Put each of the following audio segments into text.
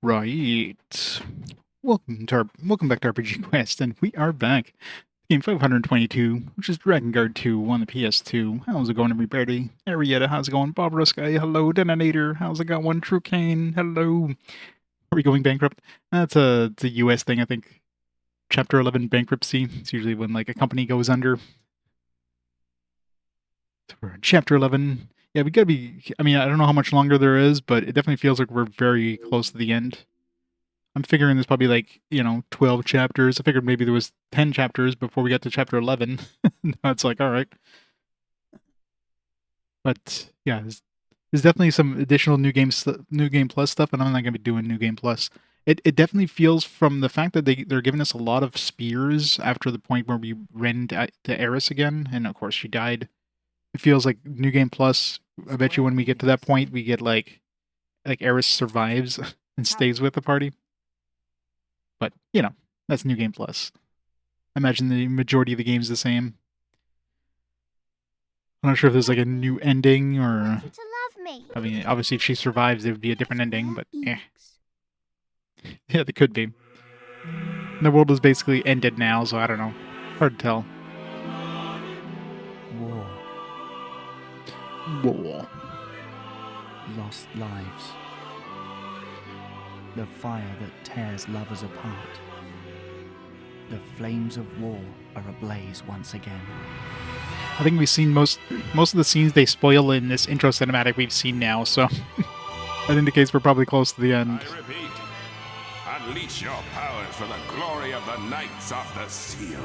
Right. Welcome back to RPG Quest, and we are back. Game 522, which is Drakengard 2 on the PS2. How's it going, everybody? Arietta, how's it going? Bob Ruskay, hello. Detonator, how's it going? True Kane, hello. Are we going bankrupt? It's a US thing, I think. Chapter 11 bankruptcy. It's usually when like a company goes under. So we're in Chapter 11. Yeah, we gotta be. I mean, I don't know how much longer there is, but it definitely feels like we're very close to the end. I'm figuring there's probably like, 12 chapters. I figured maybe there was 10 chapters before we got to chapter 11. Now it's like, all right. But yeah, there's definitely some additional new game plus stuff, and I'm not gonna be doing new game plus. It definitely feels from the fact that they're giving us a lot of spears after the point where we ran to Eris again, and of course she died. It feels like new game plus. I bet you when we get to that point, we get like Eris survives and stays with the party. But, that's New Game Plus. I imagine the majority of the game's the same. I'm not sure if there's like a new ending or. I mean, obviously, if she survives, it would be a different ending, but eh. Yeah, they could be. The world is basically ended now, so I don't know. Hard to tell. War. War. Lost lives. The fire that tears lovers apart. The flames of war are ablaze once again. I think we've seen most of the scenes they spoil in this intro cinematic we've seen now, so that indicates we're probably close to the end. I repeat, unleash your powers for the glory of the Knights of the Seal.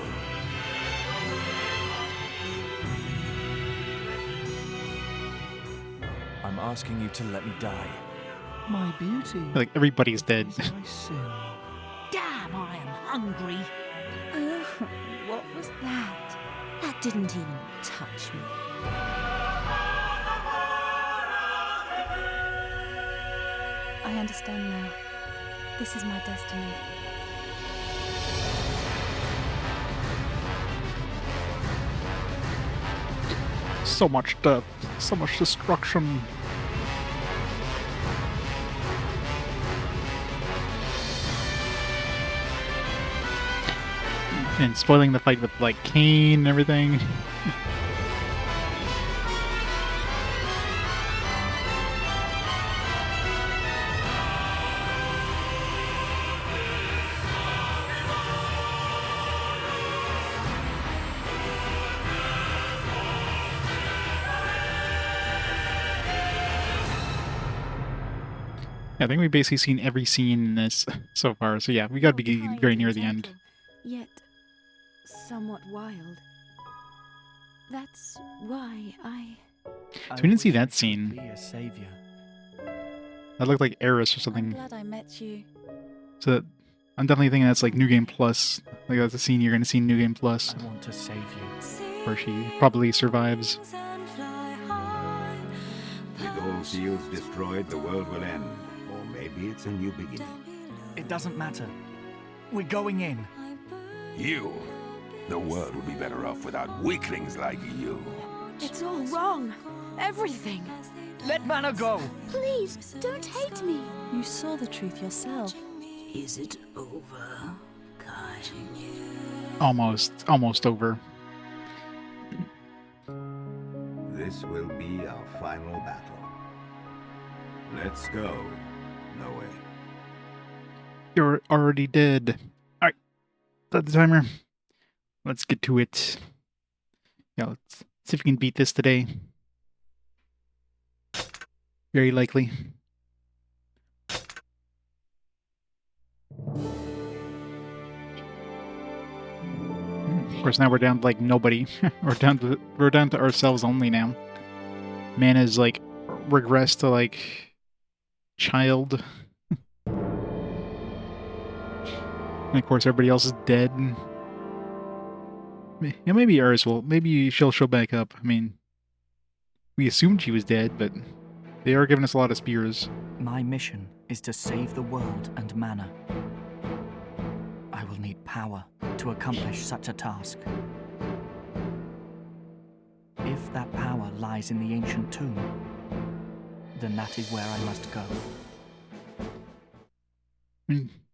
I'm asking you to let me die. My beauty. Like everybody's dead. Is my sin. Damn, I am hungry. What was that? That didn't even touch me. I understand now. This is my destiny. So much death, so much destruction. And spoiling the fight with like Cain and everything. I think we've basically seen every scene in this so far, so yeah, we gotta be getting very near the end. Yet somewhat wild. That's why So we didn't see that scene. Be a savior. That looked like Eris or I'm something. glad I met you. So I'm definitely thinking that's like New Game Plus. Like that's a scene you're gonna see in New Game Plus, I want to save you. where she probably survives. With all seals destroyed, the world will end. Or maybe it's a new beginning. It doesn't matter. We're going in. You. The world would be better off without weaklings like you. It's all wrong. Everything. Let Mana go. Please, don't hate me. You saw the truth yourself. Is it over, Kai? Almost over. This will be our final battle. Let's go, Nowe. You're already dead. Alright. Start the timer. Let's get to it. Yeah, let's see if we can beat this today. Very likely. Of course, now we're down to like nobody. we're down to ourselves only now. Mana's like regressed to like child. And of course, everybody else is dead. Yeah, maybe Eris will. Maybe she'll show back up. I mean, we assumed she was dead, but they are giving us a lot of spears. My mission is to save the world and Mana. I will need power to accomplish such a task. If that power lies in the ancient tomb, then that is where I must go.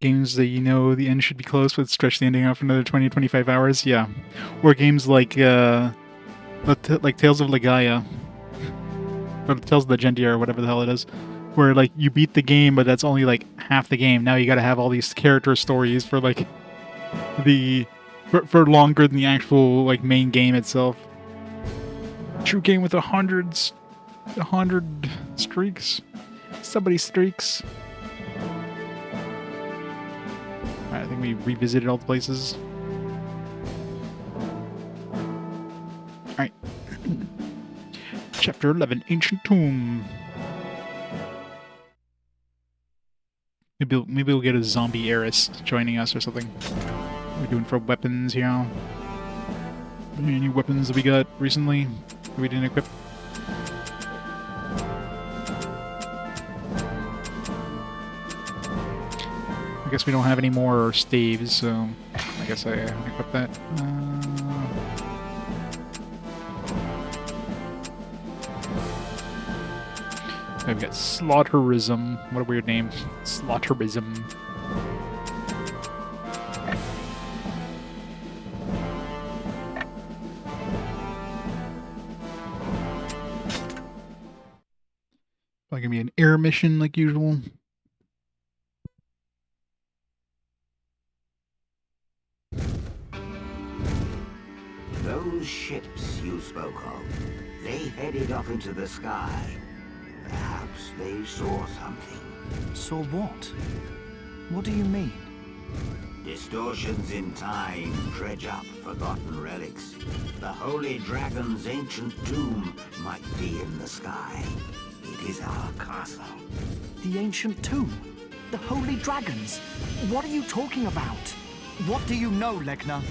Games that you know the end should be close, but stretch the ending out for another 20 to 25 hours. Yeah. Or games like Tales of Legaia, or Tales of the Gendia, or whatever the hell it is, where like you beat the game, but that's only like half the game. Now you got to have all these character stories for like for longer than the actual like main game itself. True game with 100 streaks. Somebody streaks. Alright, I think we revisited all the places. Alright. Chapter 11, Ancient Tomb. Maybe we'll get a zombie heiress joining us or something. What are we doing for weapons here? Any weapons that we got recently that we didn't equip? I guess we don't have any more staves, so I guess I haven't equipped that. We've got Slaughterism. What a weird name. Slaughterism. Probably gonna be an air mission like usual. Those ships you spoke of, they headed off into the sky. Perhaps they saw something. Saw what? What do you mean? Distortions in time dredge up forgotten relics. The Holy Dragon's ancient tomb might be in the sky. It is our castle. The ancient tomb? The holy dragons? What are you talking about? What do you know, Legna?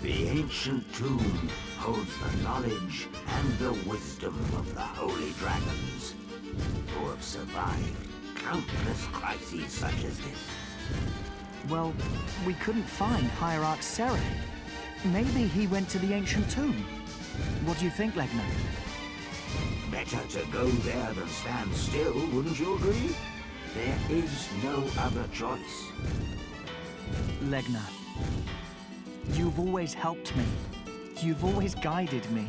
The ancient tomb holds the knowledge and the wisdom of the Holy Dragons, who have survived countless crises such as this. Well, we couldn't find Hierarch Seren. Maybe he went to the ancient tomb. What do you think, Legna? Better to go there than stand still, wouldn't you agree? There is no other choice. Legna, you've always helped me. You've always guided me.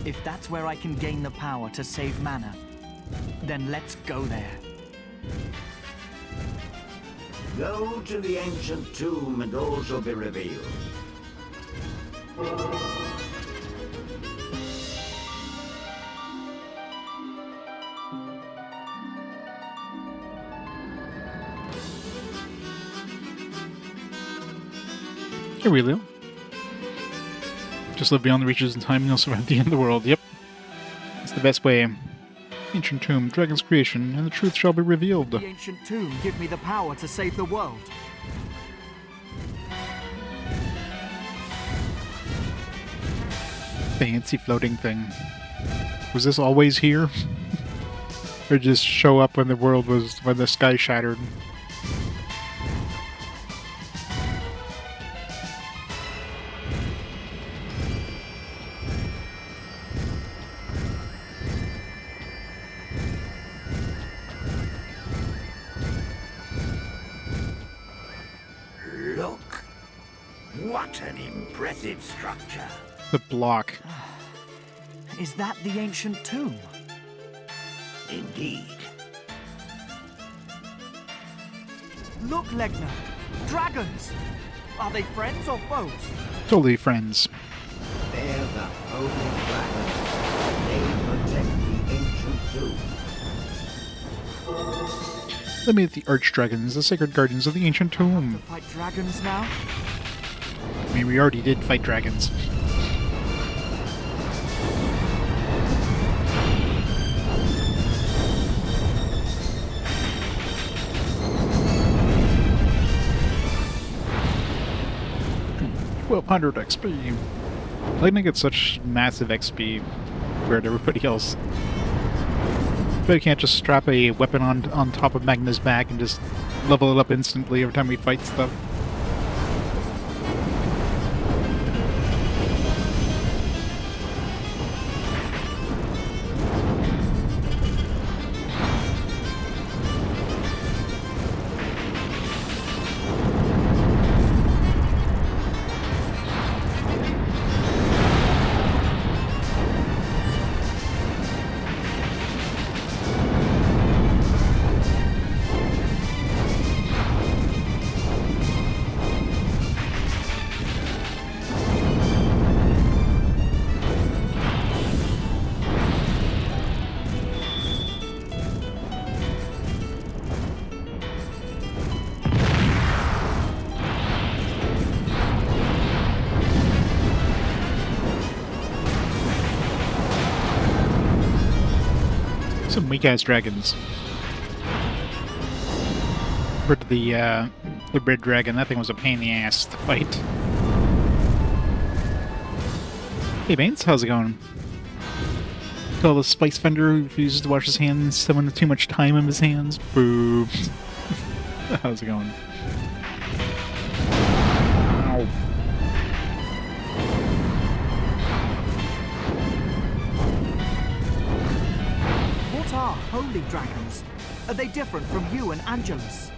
If that's where I can gain the power to save mana, then let's go there. Go to the ancient tomb and all shall be revealed. Here we go. Just live beyond the reaches of time and you'll survive the end of the world. Yep. It's the best way. Ancient tomb, dragon's creation, and the truth shall be revealed. The ancient tomb give me the power to save the world. Fancy floating thing. Was this always here? Or just show up when when the sky shattered? Look! What an impressive structure! The block. Is that the ancient tomb? Indeed. Look, Legna! Dragons! Are they friends or foes? Totally friends. They're the Holy Dragons. They protect the ancient tomb. Let me at the Archdragons, the sacred guardians of the ancient To tomb. fight dragons now? I mean, we already did fight dragons. $1,200 XP. Legna gets such massive XP compared to everybody else. But you can't just strap a weapon on top of Magna's back and just level it up instantly every time we fight stuff. Some weak-ass dragons. Compared to the red dragon, that thing was a pain in the ass to fight. Hey, Baines, how's it going? Call the spice vendor who refuses to wash his hands, someone with too much time in his hands. Boo. How's it going? Ow. What are holy dragons? Are they different from you and Angelus?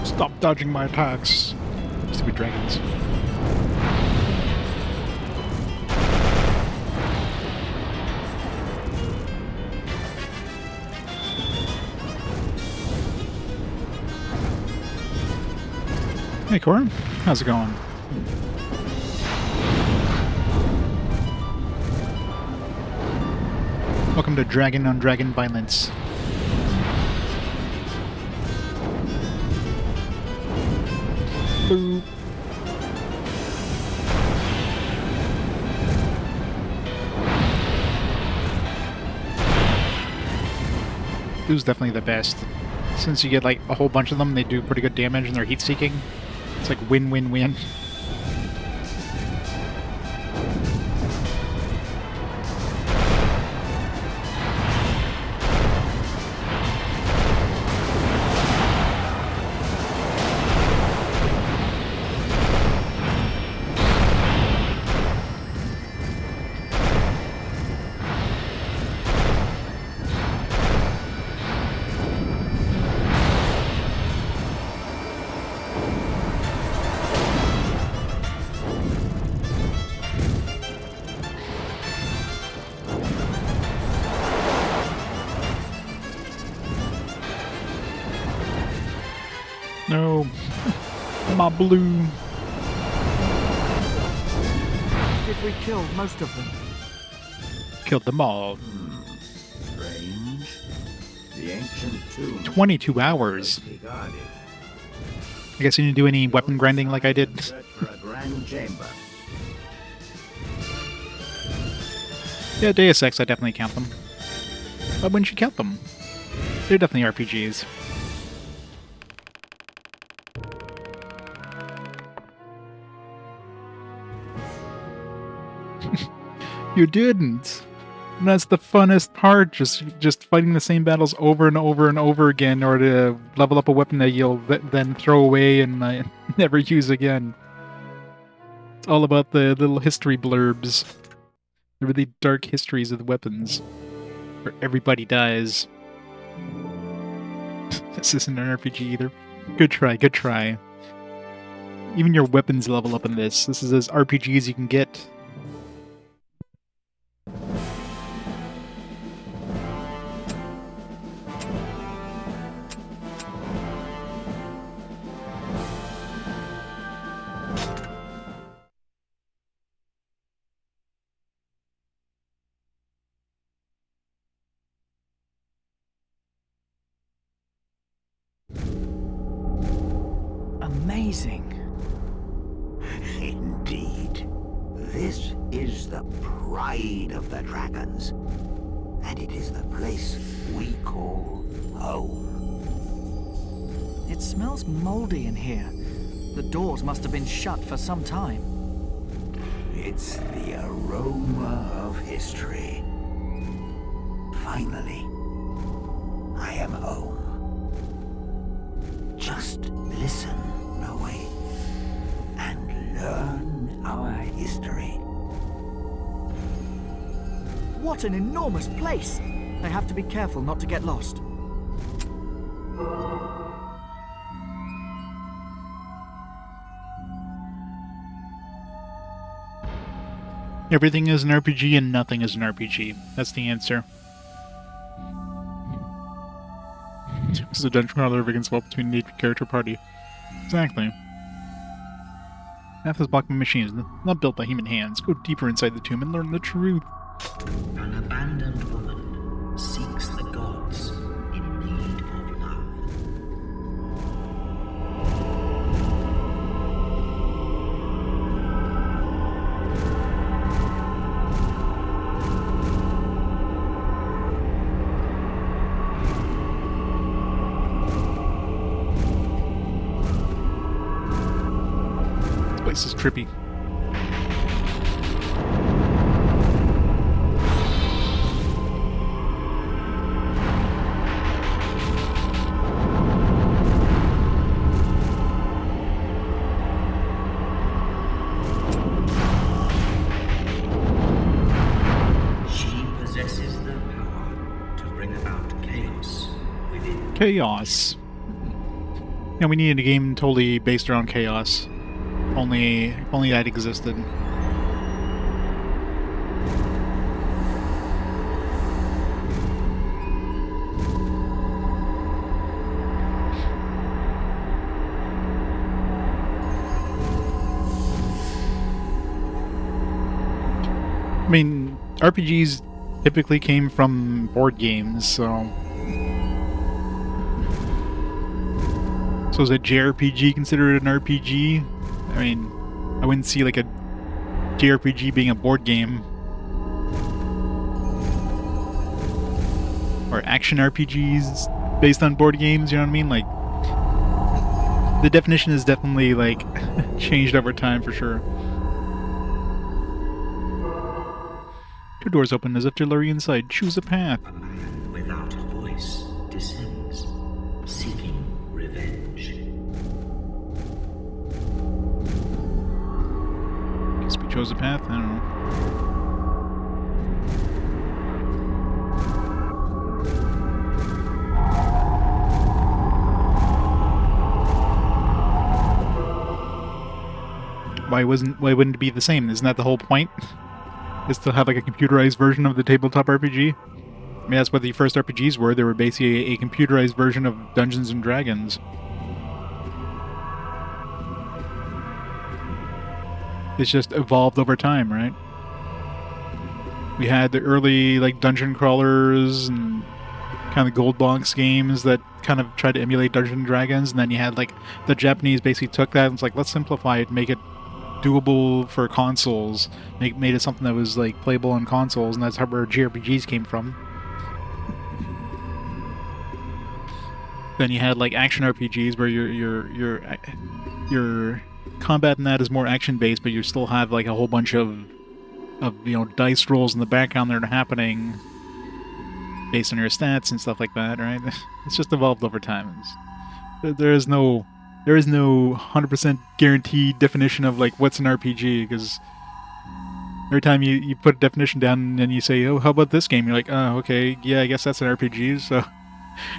Stop dodging my attacks. Stupid dragons. Hey, Cora. How's it going? Welcome to Dragon on Dragon Violence. Boo. Boo's definitely the best. Since you get like a whole bunch of them, they do pretty good damage and they're heat-seeking. It's like win-win-win. No. My blue. Did we kill most of them? Killed them all. Strange. The ancient tomb 22 hours. must be guarded. I guess you didn't do any weapon grinding like I did. Search for a grand chamber. Yeah, Deus Ex, I definitely count them. Why wouldn't you count them? They're definitely RPGs. You didn't. And that's the funnest part, just fighting the same battles over and over and over again in order to level up a weapon that you'll then throw away and never use again. It's all about the little history blurbs. The really dark histories of the weapons. Where everybody dies. This isn't an RPG either. Good try, good try. Even your weapons level up in this. This is as RPG as you can get. Amazing. Indeed. This is the pride of the dragons. And it is the place we call home. It smells moldy in here. The doors must have been shut for some time. It's the aroma of history. Finally, I am home. Just listen, Nowe, and learn our history. What an enormous place! I have to be careful not to get lost. Everything is an RPG and nothing is an RPG. That's the answer. This is a dungeon crawler we can swap between the character party. Exactly. Path is blocked by machines, not built by human hands. Go deeper inside the tomb and learn the truth. An abandoned woman seeks the gods in need of love. This place is trippy. She possesses the power to bring about chaos within. Chaos. Yeah, we needed a game totally based around chaos. If only that existed. I mean, RPGs typically came from board games, so... So is a JRPG considered an RPG? I mean, I wouldn't see like a JRPG being a board game. Or action RPGs based on board games, you know what I mean? Like, the definition is definitely, like, changed over time for sure. Two doors open as if to lure you inside. Choose a path. A man without a voice descends, seeking revenge. Guess we chose a path, I don't know. Why wouldn't it be the same? Isn't that the whole point? Is to have like a computerized version of the tabletop RPG? I mean, that's what the first RPGs were. They were basically a computerized version of Dungeons and Dragons. It's just evolved over time, right? We had the early like dungeon crawlers and kind of gold box games that kind of tried to emulate Dungeons and Dragons, and then you had like the Japanese basically took that and was like, let's simplify it, make it doable for consoles, made it something that was like playable on consoles, and that's how where JRPGs came from. Then you had like action RPGs where your combat in that is more action based, but you still have like a whole bunch of you know dice rolls in the background that are happening based on your stats and stuff like that, right? It's just evolved over time. There is no 100% guaranteed definition of like what's an RPG, because Every time you put a definition down and then you say, oh, how about this game? You're like, oh, okay, yeah, I guess that's an RPG, so it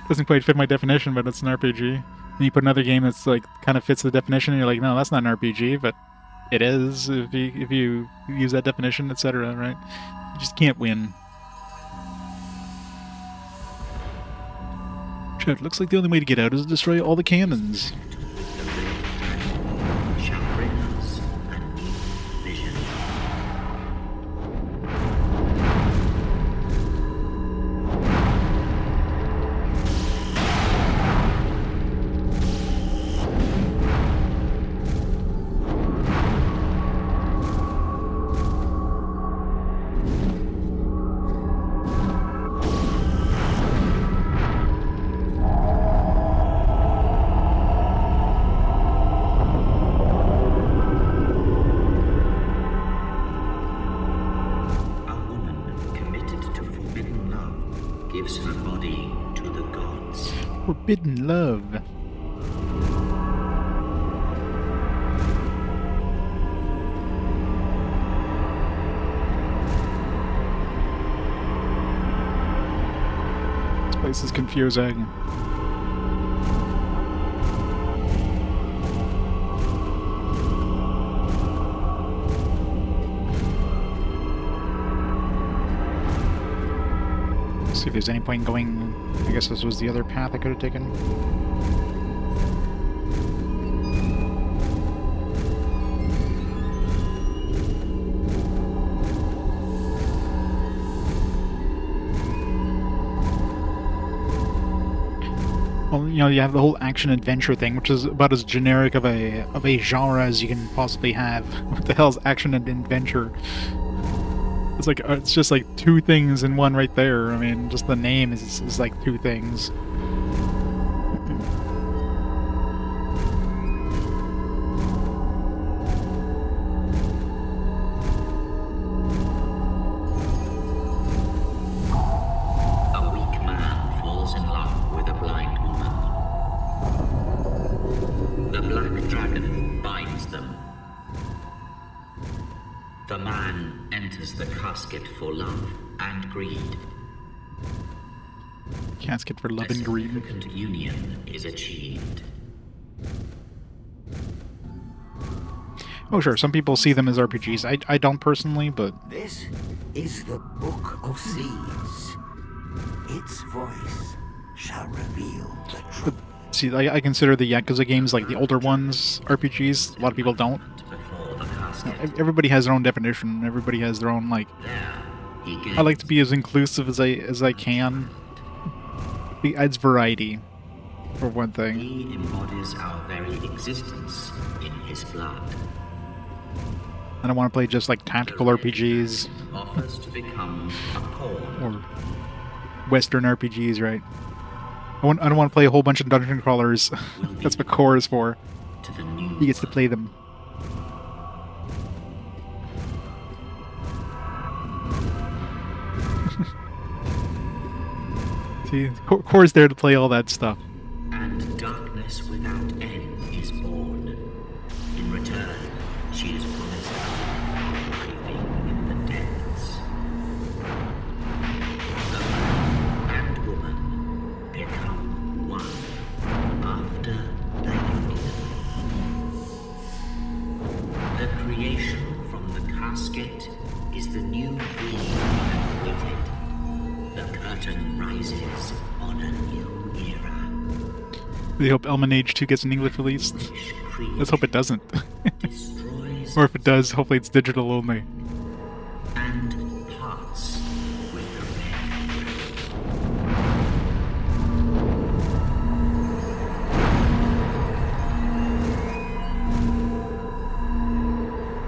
doesn't quite fit my definition, but it's an RPG. And you put another game that's like kind of fits the definition, and you're like, no, that's not an RPG, but it is if you use that definition, etc. Right? You just can't win. Shit, looks like the only way to get out is to destroy all the cannons. Shall bring us a new vision. A woman committed to forbidden love gives her body to the gods. Forbidden love. This place is confusing. See if there's any point in going. I guess this was the other path I could have taken. Well, you know, you have the whole action adventure thing, which is about as generic of a genre as you can possibly have. What the hell is action and adventure? It's like it's just like two things in one right there. I mean, just the name is like two things. A weak man falls in love with a blind woman. The black dragon binds them. The man enters the casket for love and greed. Casket for love A and greed. significant union is achieved. Oh sure, some people see them as RPGs. I don't personally, but This is the Book of Seeds. Its voice shall reveal the truth. see, I consider the Yakuza games, like the older ones, RPGs. A lot of people don't. Before the casket, Everybody has their own definition. Everybody has their own like. there he I like to gains be as inclusive as I can. It adds variety, for one thing. He embodies our very existence in his blood. I don't want to play just like tactical RPGs Offers to become a pawn. or Western RPGs, right? I don't want to play a whole bunch of dungeon crawlers. That's what core is for. To the new He gets to play them. See, core is there to play all that stuff. and darkness without end is born. In return, she is promised living in the depths. The man and woman become one after the union. The creation from the casket is the new dream that waited. The curtain rises on a new era. We hope Elmanage 2 gets an English release. Let's hope it doesn't. Destroys Or if it does, hopefully it's digital only. and parts with the red.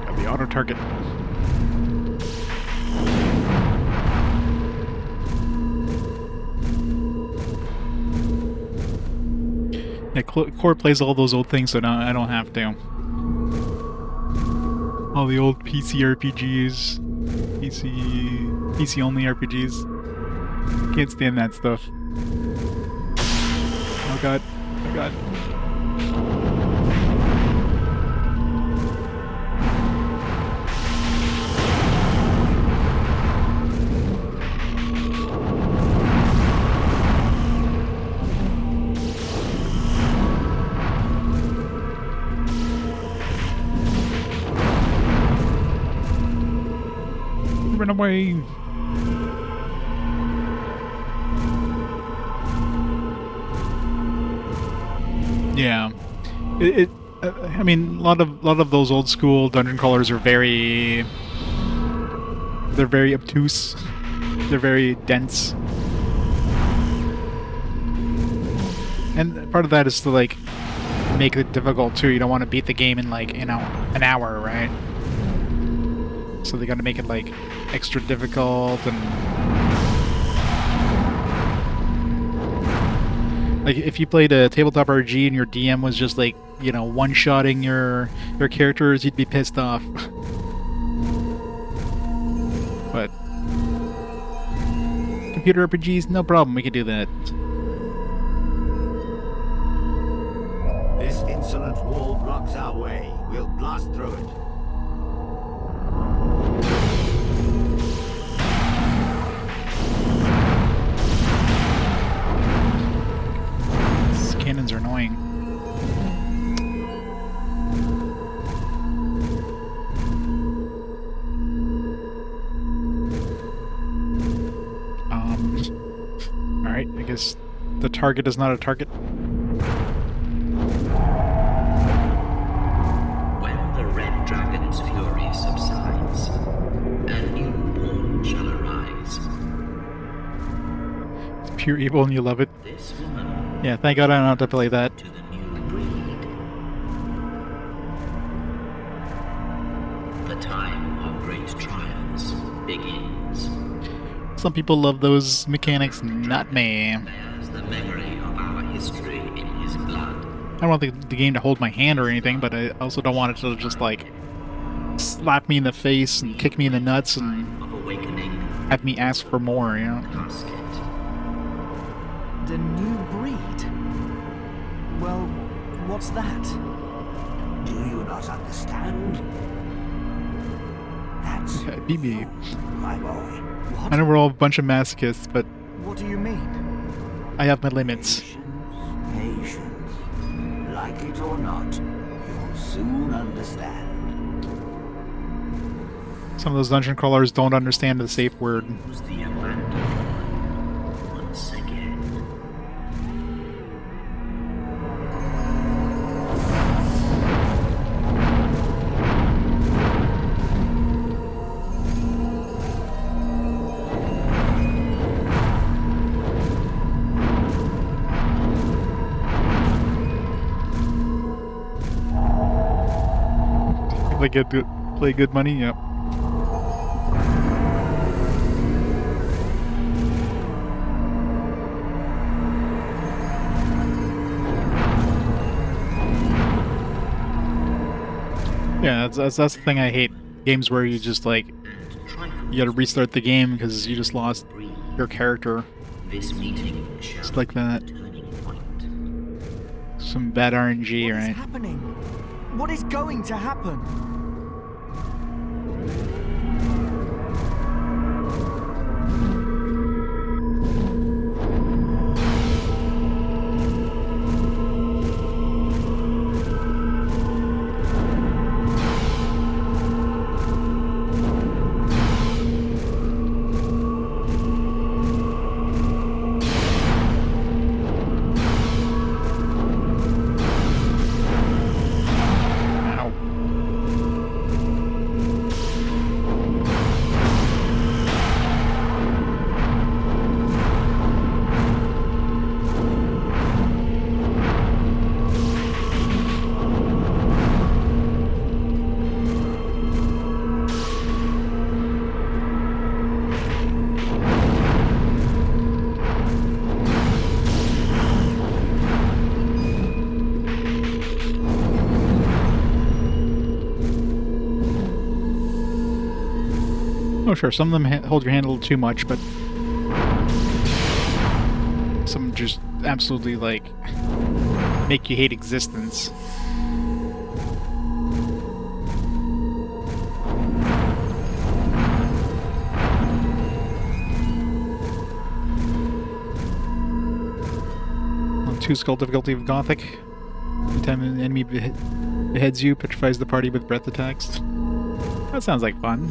Got the auto target. Yeah, Core plays all those old things, so now I don't have to. All the old PC RPGs, PC only RPGs. Can't stand that stuff. Oh god, oh god. Run away! Yeah, I mean, a lot of those old school dungeon crawlers are they're very obtuse. They're very dense, and part of that is to like make it difficult too. You don't want to beat the game in like an hour, right? So they got to make it like extra difficult and like if you played a tabletop RPG and your DM was just like, you know, one-shotting your characters, you'd be pissed off. But computer RPGs, no problem, we can do that. This insolent wall blocks our way. We'll blast through it. These cannons are annoying. Alright, I guess the target is not a target. When the red dragon's fury subsides, a new dawn shall arise. It's pure evil and you love it. This woman Yeah, thank God I don't have to play that. to the new breed. The time of great trials begins. Some people love those mechanics, not me. There's the memory of our history in his blood. I don't want the game to hold my hand or anything, but I also don't want it to just like slap me in the face and kick me in the nuts and Of awakening have me ask for more, you know? casket. The new breed? Well, what's that? Do you not understand? That's Yeah, BB. my boy. What? I know we're all a bunch of masochists, but What do you mean? I have my limits. Patience. Like it or not, you'll soon understand. Some of those dungeon crawlers don't understand the safe word. Who's the abandoned one once again? If they get good, play good money, yep. Yeah, that's the thing I hate. Games where you just like And trifles you gotta restart the game because you just lost breathe. your character. This meeting shall Just like that. be the turning point. Some bad RNG, What is right? happening? What is going to happen? Ow. Oh, sure. Some of them hold your hand a little too much, but some just absolutely like make you hate existence. On 2 skull difficulty of Gothic. Anytime an enemy beheads you, petrifies the party with breath attacks. That sounds like fun.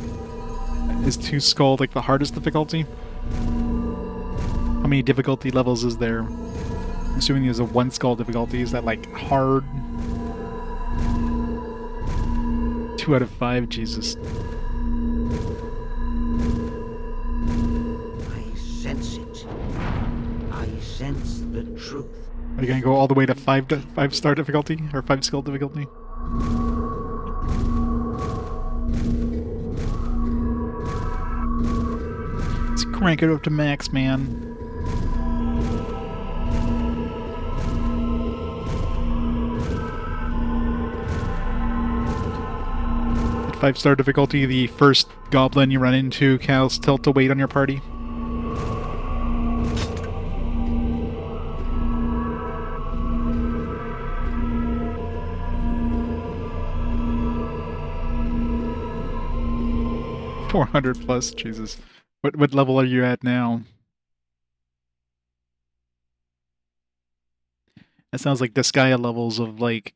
Is 2 skull like the hardest difficulty? How many difficulty levels is there? I'm assuming there's a 1 skull difficulty. Is that like hard? 2 out of 5, Jesus. I sense it. I sense the truth. Are you gonna go all the way to 5 star difficulty or 5 skull difficulty? Let's crank it up to max, man. At 5 star difficulty, the first goblin you run into casts tilt to wait on your party. $400 Jesus. What level are you at now? That sounds like Disgaea levels of like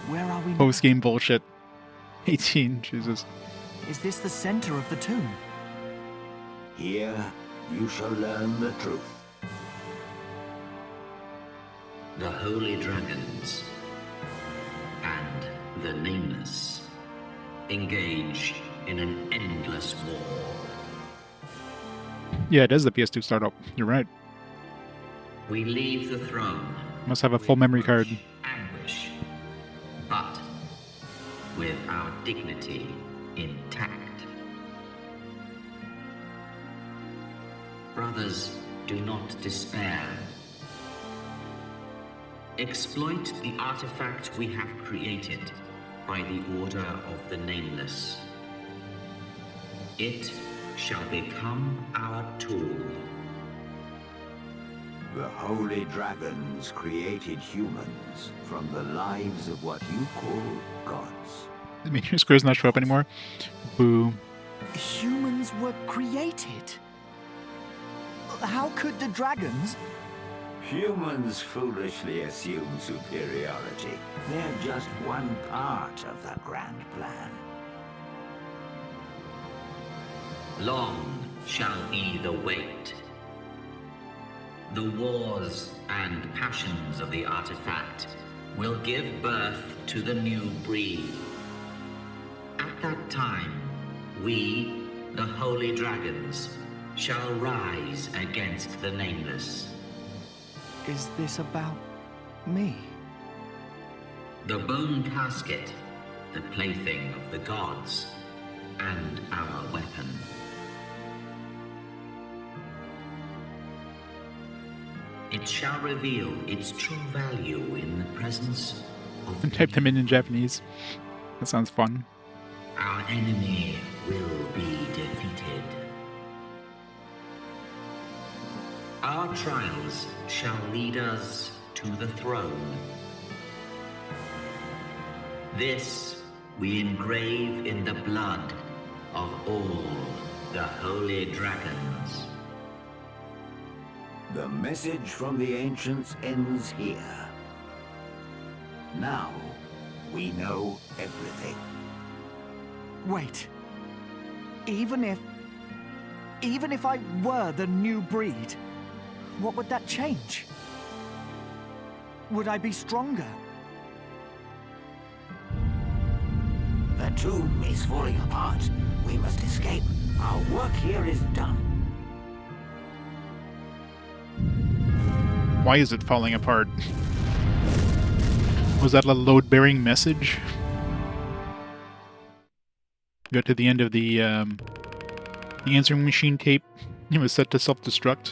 Where are we now? post-game bullshit. 18, Jesus. Is this the center of the tomb? Here you shall learn the truth. The Holy Dragons and the Nameless engage in an endless war. Yeah, it is the PS2 startup. You're right. We leave the throne. Must have a full memory card. with much Anguish, but with our dignity intact. Brothers, do not despair. Exploit the artifact we have created by the order of the Nameless. It shall become our tool. The Holy Dragons created humans from the lives of what you call gods. I mean, your squares not show up anymore. Boo. Humans were created. How could the dragons? Humans foolishly assume superiority. They're just one part of the grand plan. Long shall be the wait. The wars and passions of the artifact will give birth to the new breed. At that time, we, the Holy Dragons, shall rise against the Nameless. Is this about me? The bone casket, the plaything of the gods, and our weapon. It shall reveal its true value in the presence of Type them in Japanese. That sounds fun. our enemy will be defeated. Our trials shall lead us to the throne. This we engrave in the blood of all the Holy Dragons. The message from the ancients ends here. Now, we know everything. Wait. Even if I were the new breed, what would that change? Would I be stronger? The tomb is falling apart. We must escape. Our work here is done. Why is it falling apart? Was that a load-bearing message? Got to the end of the answering machine tape. It was set to self-destruct.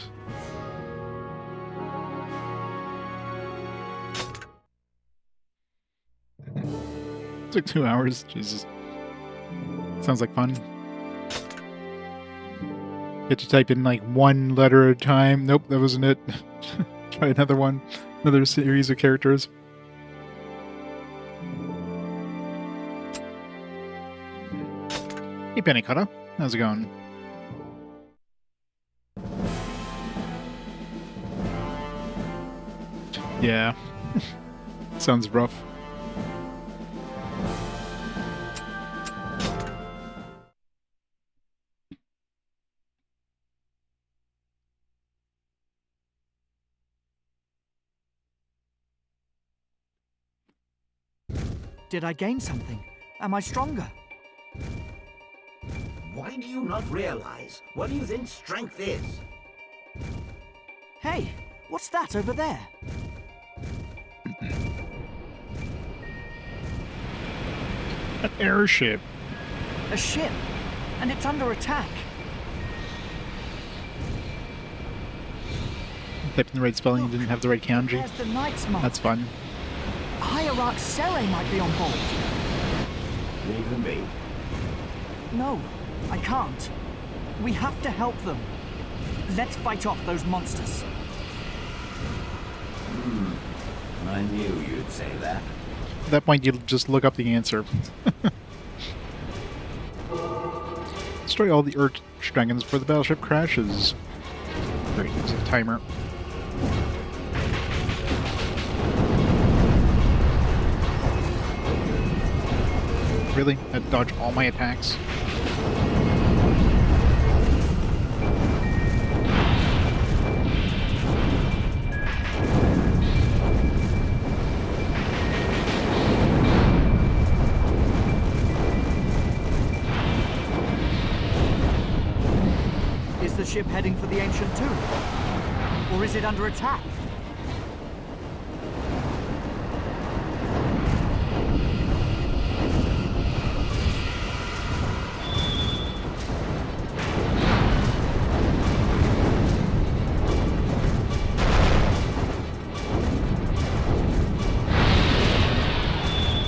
Took 2 hours. Jesus. Sounds like fun. Get to type in like one letter at a time. Nope, that wasn't it. Try another one. Another series of characters. Hey, Penny Cutter. How's it going? Yeah. Sounds rough. Did I gain something? Am I stronger? Why do you not realize? What do you think strength is? Hey, what's that over there? An airship. A ship, and it's under attack. Typed in the right spelling and didn't have the right kanji. There's the Knight's Mark. That's fun. Hierarch Sere might be on board. Leave them be. No, I can't. We have to help them. Let's fight off those monsters. I knew you'd say that. At that point, you'll just look up the answer. Destroy all the Earth dragons before the battleship crashes. Great, there's a timer. Really? That dodged all my attacks? Is the ship heading for the ancient tomb? Or is it under attack?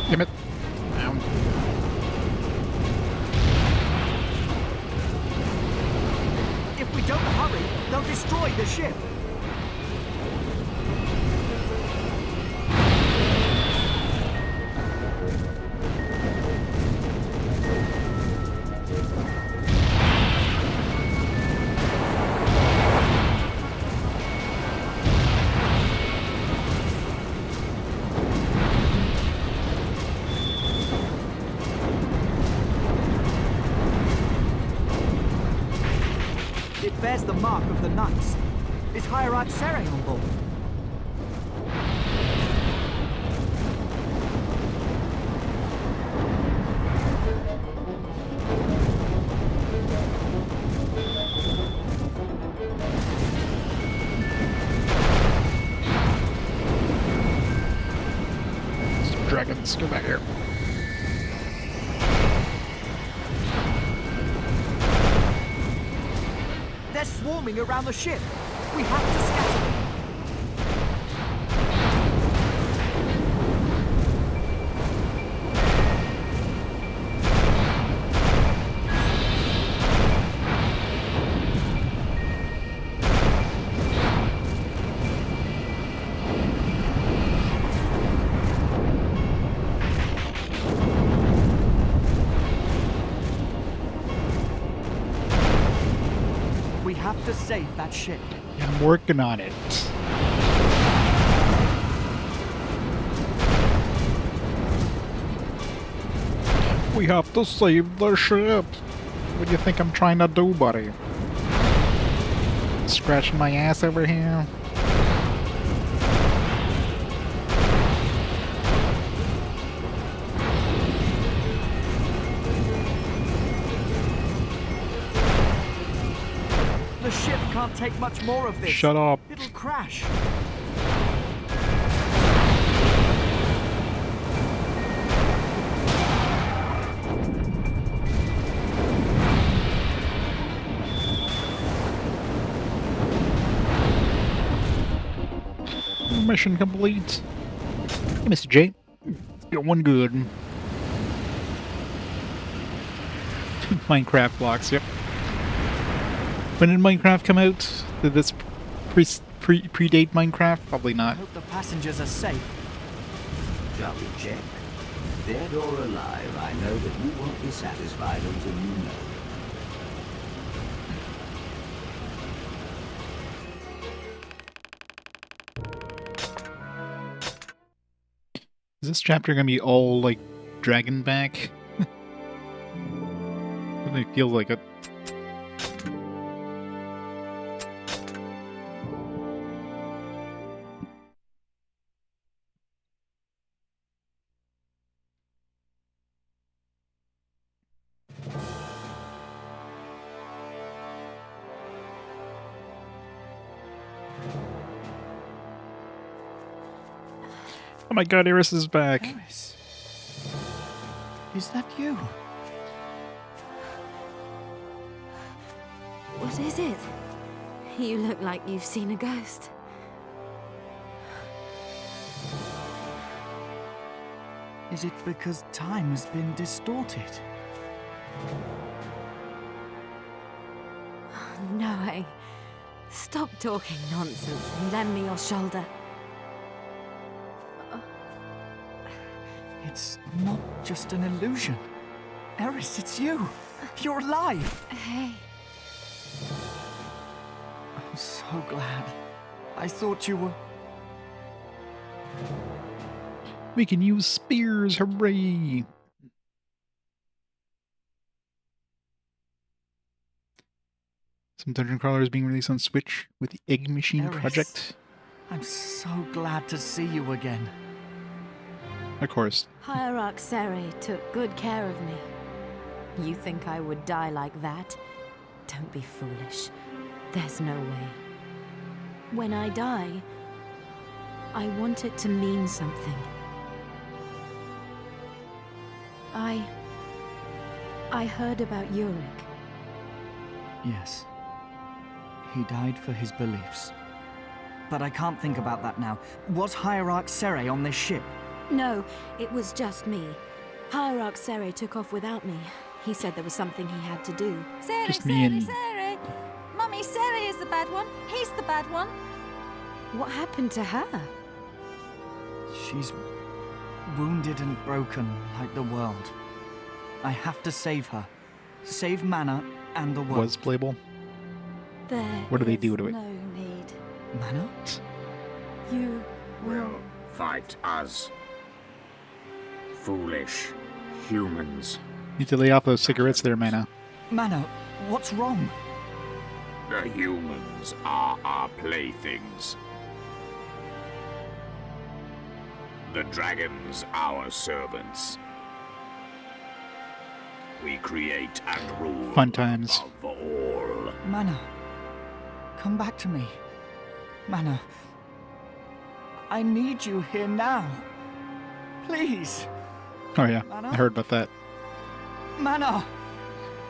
Damn it. Down. If we don't hurry, they'll destroy the ship. It bears the mark of the Knights. Is Hierarch Sere on board? Some dragons, go back here. They're swarming around the ship. We have to scatter them. We have to save that ship. Yeah, I'm working on it. We have to save the ship. What do you think I'm trying to do, buddy? Scratching my ass over here. The ship can't take much more of this. Shut up. It'll crash. Mission complete. Hey, Mr. J. Got one good. Minecraft blocks, yep. When did Minecraft come out? Did this predate Minecraft? Probably I not. hope the passengers are safe. Shall we check? Dead or alive, I know that you won't be satisfied until you know. Is this chapter gonna be all, like, dragon back? It feels like it. Oh my god, Eris is back. Eris. Is that you? What is it? You look like you've seen a ghost. Is it because time has been distorted? No. Stop talking nonsense and lend me your shoulder. It's not just an illusion. Eris, it's you. You're alive. Hey. I'm so glad. I thought you were... We can use spears, hooray! Some dungeon crawlers being released on Switch with the Egg Machine Eris. Project. I'm so glad to see you again. Of course. Hierarch Seri took good care of me. You think I would die like that? Don't be foolish. There's no way. When I die, I want it to mean something. I heard about Yurik. Yes. He died for his beliefs. But I can't think about that now. Was Hierarch Seri on this ship? No, it was just me. Hierarch Seri took off without me. He said there was something he had to do. Seri, Just me and- Seri. Mummy, Seri is the bad one. He's the bad one. What happened to her? She's wounded and broken like the world. I have to save her. Save Mana and the world. Was playable. There What do they is do to it? No need. Mana? You Will fight us. Foolish humans. Need to lay off those cigarettes there, Mana. Mana, what's wrong? The humans are our playthings. The dragons our servants. We create and rule Fun times. above all. Mana, come back to me. Mana, I need you here now. Please. Oh yeah, Mana? I heard about that. Mana!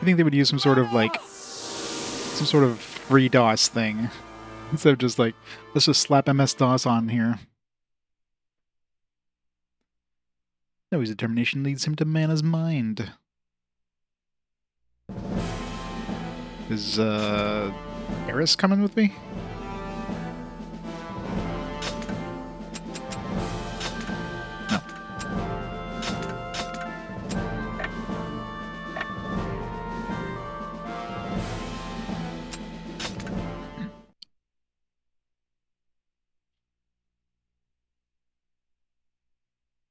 I think they would use some sort of like some sort of free DOS thing instead of just like let's just slap MS DOS on here. No, his determination leads him to Mana's mind. Is Eris coming with me?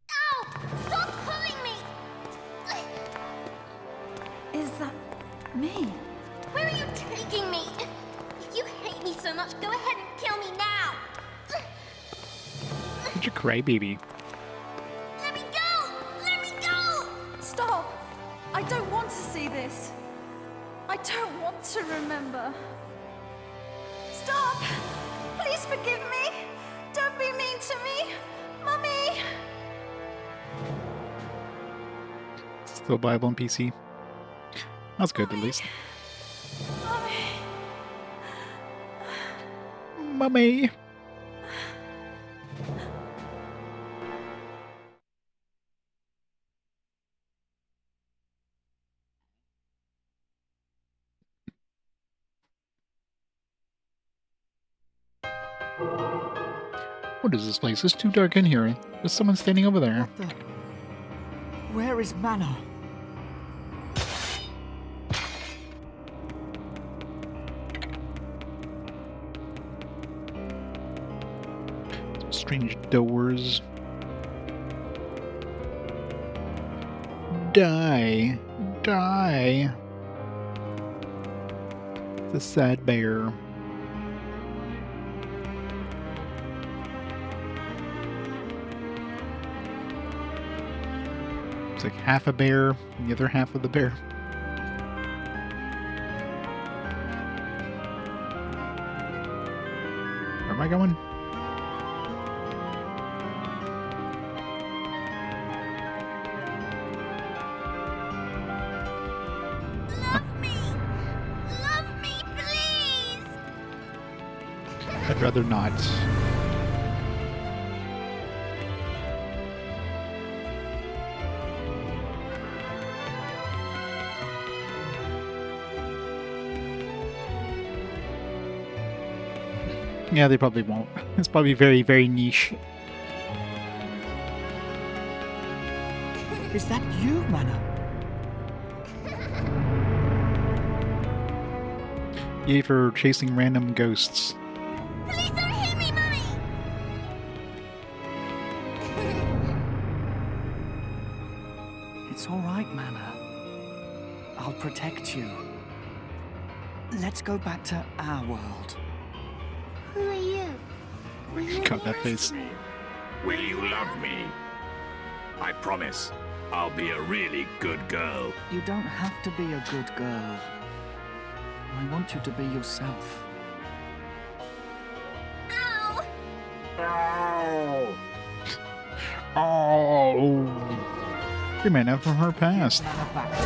No. Stop pulling me! Is that me? Where are you taking me? If you hate me so much, go ahead and kill me now! Such a crybaby. Let me go! Let me go! Stop! I don't want to see this. I don't want to remember. Stop! Please forgive me. Don't be mean to me. Mummy! Still viable on PC. That's good, at least. Mummy! Mummy! What is this place? It's too dark in here. There's someone standing over there. What the... Where is Mana? Strange doors. Die. Die. The sad bear. It's like half a bear and the other half of the bear. Where am I going? I'd rather not. Yeah, they probably won't. It's probably very, very niche. Is that you, Mana? Yay for chasing random ghosts. Please don't hit me, Mummy! It's all right, Mana. I'll protect you. Let's go back to our world. Who are you? Will you God, that be face. Me. Will you love me? I promise. I'll be a really good girl. You don't have to be a good girl. I want you to be yourself. Ow! Oh! Your man from her past. Mana back to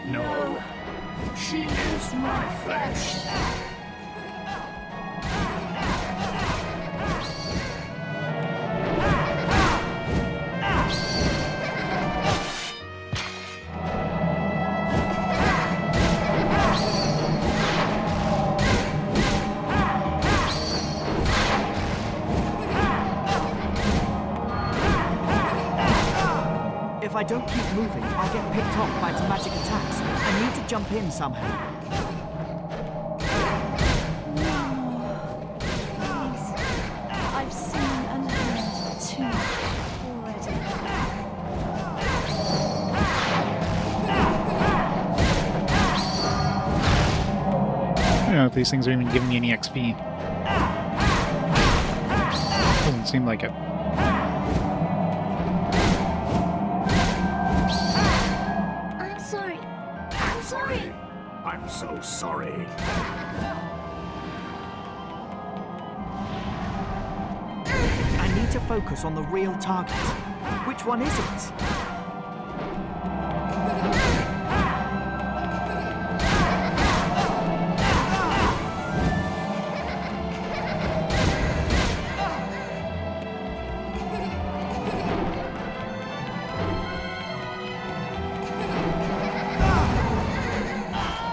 me. No. She is my flesh. If I don't keep moving, I'll get picked off by its magic attacks. I need to jump in somehow. Please. I've seen and heard too much already. I don't know if these things are even giving me any XP. Doesn't seem like it. I'm sorry. I'm sorry. I'm so sorry. I need to focus on the real target. Which one is it?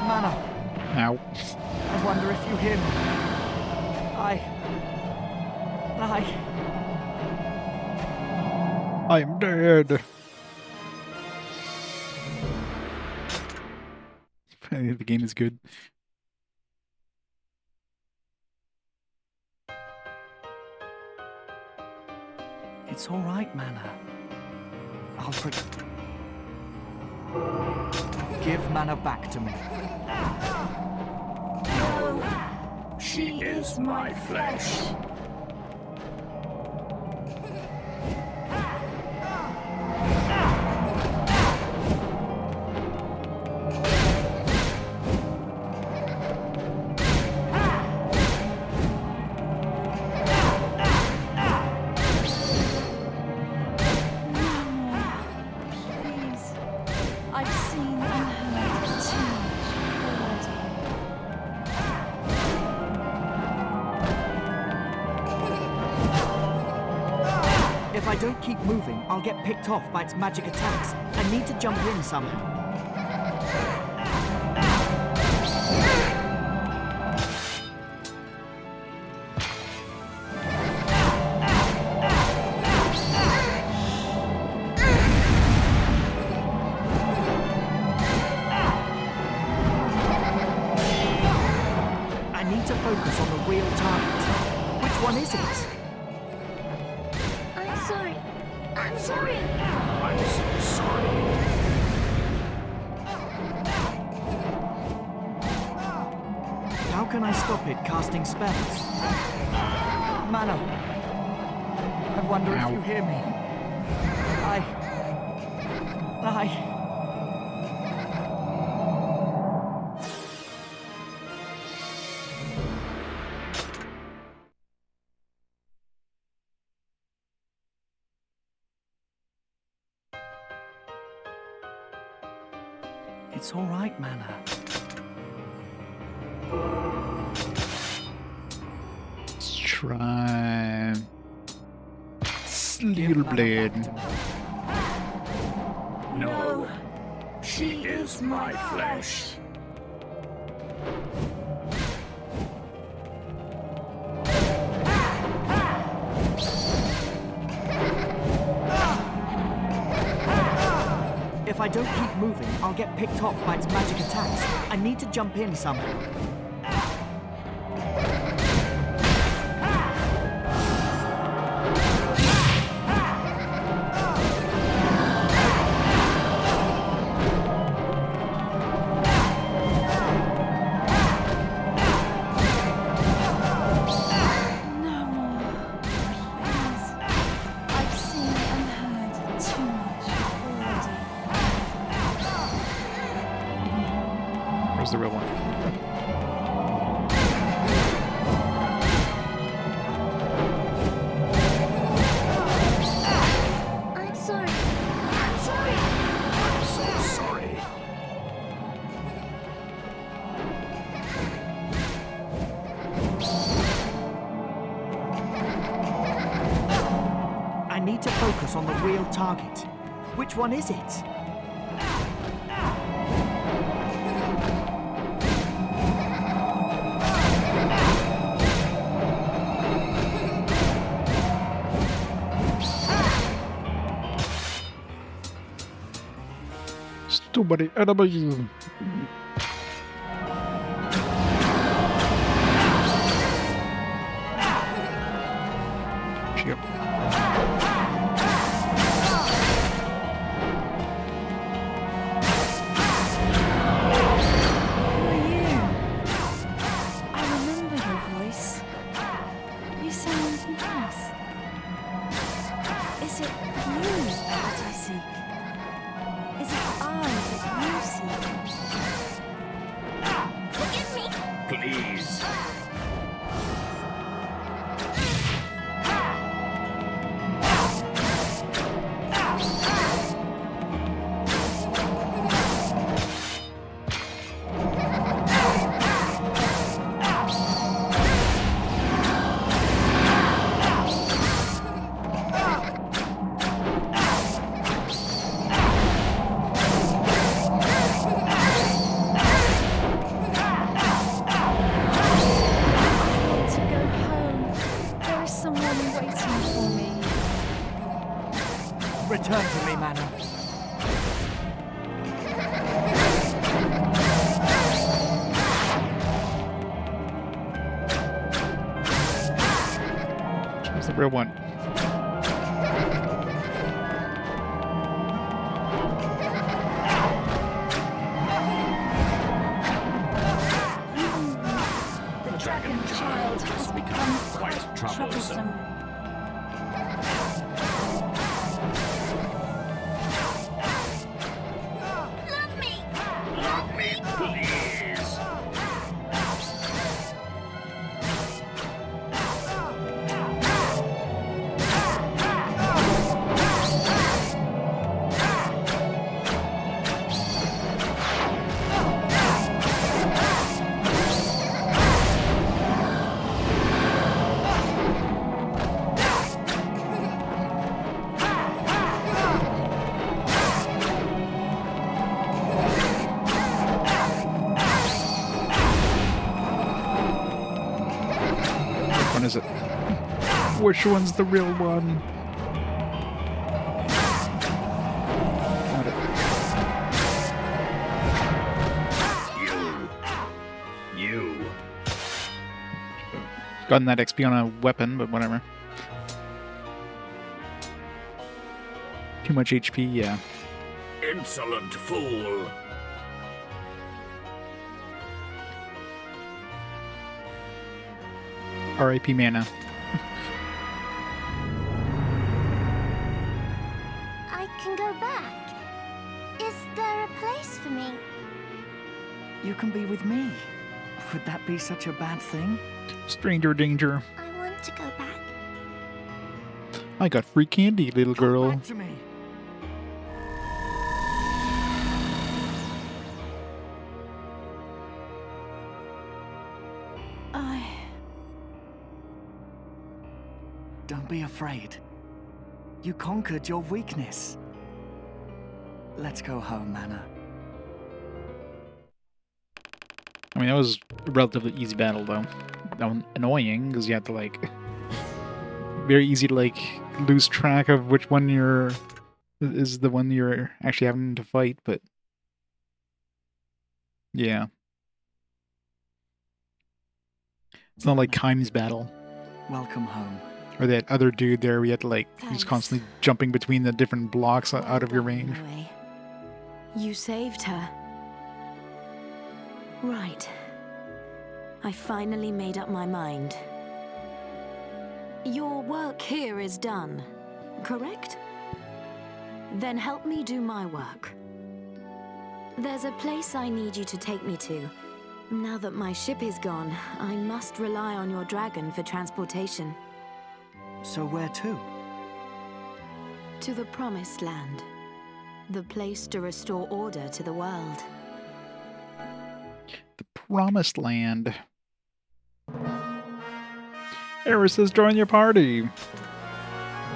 Mana, Ow. I wonder if you hear me. I'm dead. The game is good. It's all right, Mana. I'll give Mana back to me. No. She is my flesh. Please. I've seen and heard too much already. If I don't keep moving, I'll get picked off by its magic attacks. I need to jump in somehow. I need to focus on the real target. Which one is it? I'm sorry. I'm sorry. I'm so sorry. How can I stop it casting spells? Mana, I wonder Ow. if you hear me. It's all right, Mana. try. Give Little Mana blade. back to me. No, she is my flesh. If I don't keep moving, I'll get picked off by its magic attacks. I need to jump in somehow. No more. Please. I've seen and heard too much already. Where's the real one? I'm sorry. I'm sorry. I'm so sorry. I need to focus on the real target. Which one is it? Stupid enemy. Yep. Who are you? I remember your voice. You sound nice. Is it you that I seek? Is it I that you seek? Forgive me. Please. To go home. There is someone waiting for me. Return to me, Mana. Where's the real one? The dragon child has become Quite troublesome. Love me. Love me, please. Which one is it? Which one's the real one? Got it. You. Gotten that XP on a weapon, but whatever. Too much HP, yeah. Insolent fool. R.I.P. Mana. I can go back. Is there a place for me? You can be with me. Would that be such a bad thing? Stranger danger. I want to go back. I got free candy, little Come girl. back to me. Don't be afraid. You conquered your weakness. Let's go home, Mana. I mean, that was a relatively easy battle, though. That one annoying, because you have to, like... Very easy to, like, lose track of which one is the one you're actually having to fight, but... Yeah. It's not like Kaim's battle. Welcome home. Or that other dude there, we had to, like, he's Thanks. constantly jumping between the different blocks out of your Well done, range. Nowe. You saved her. Right. I finally made up my mind. Your work here is done, correct? Then help me do my work. There's a place I need you to take me to. Now that my ship is gone, I must rely on your dragon for transportation. So where to? To the Promised Land. The place to restore order to the world. The Promised Land. Eris has joined your party.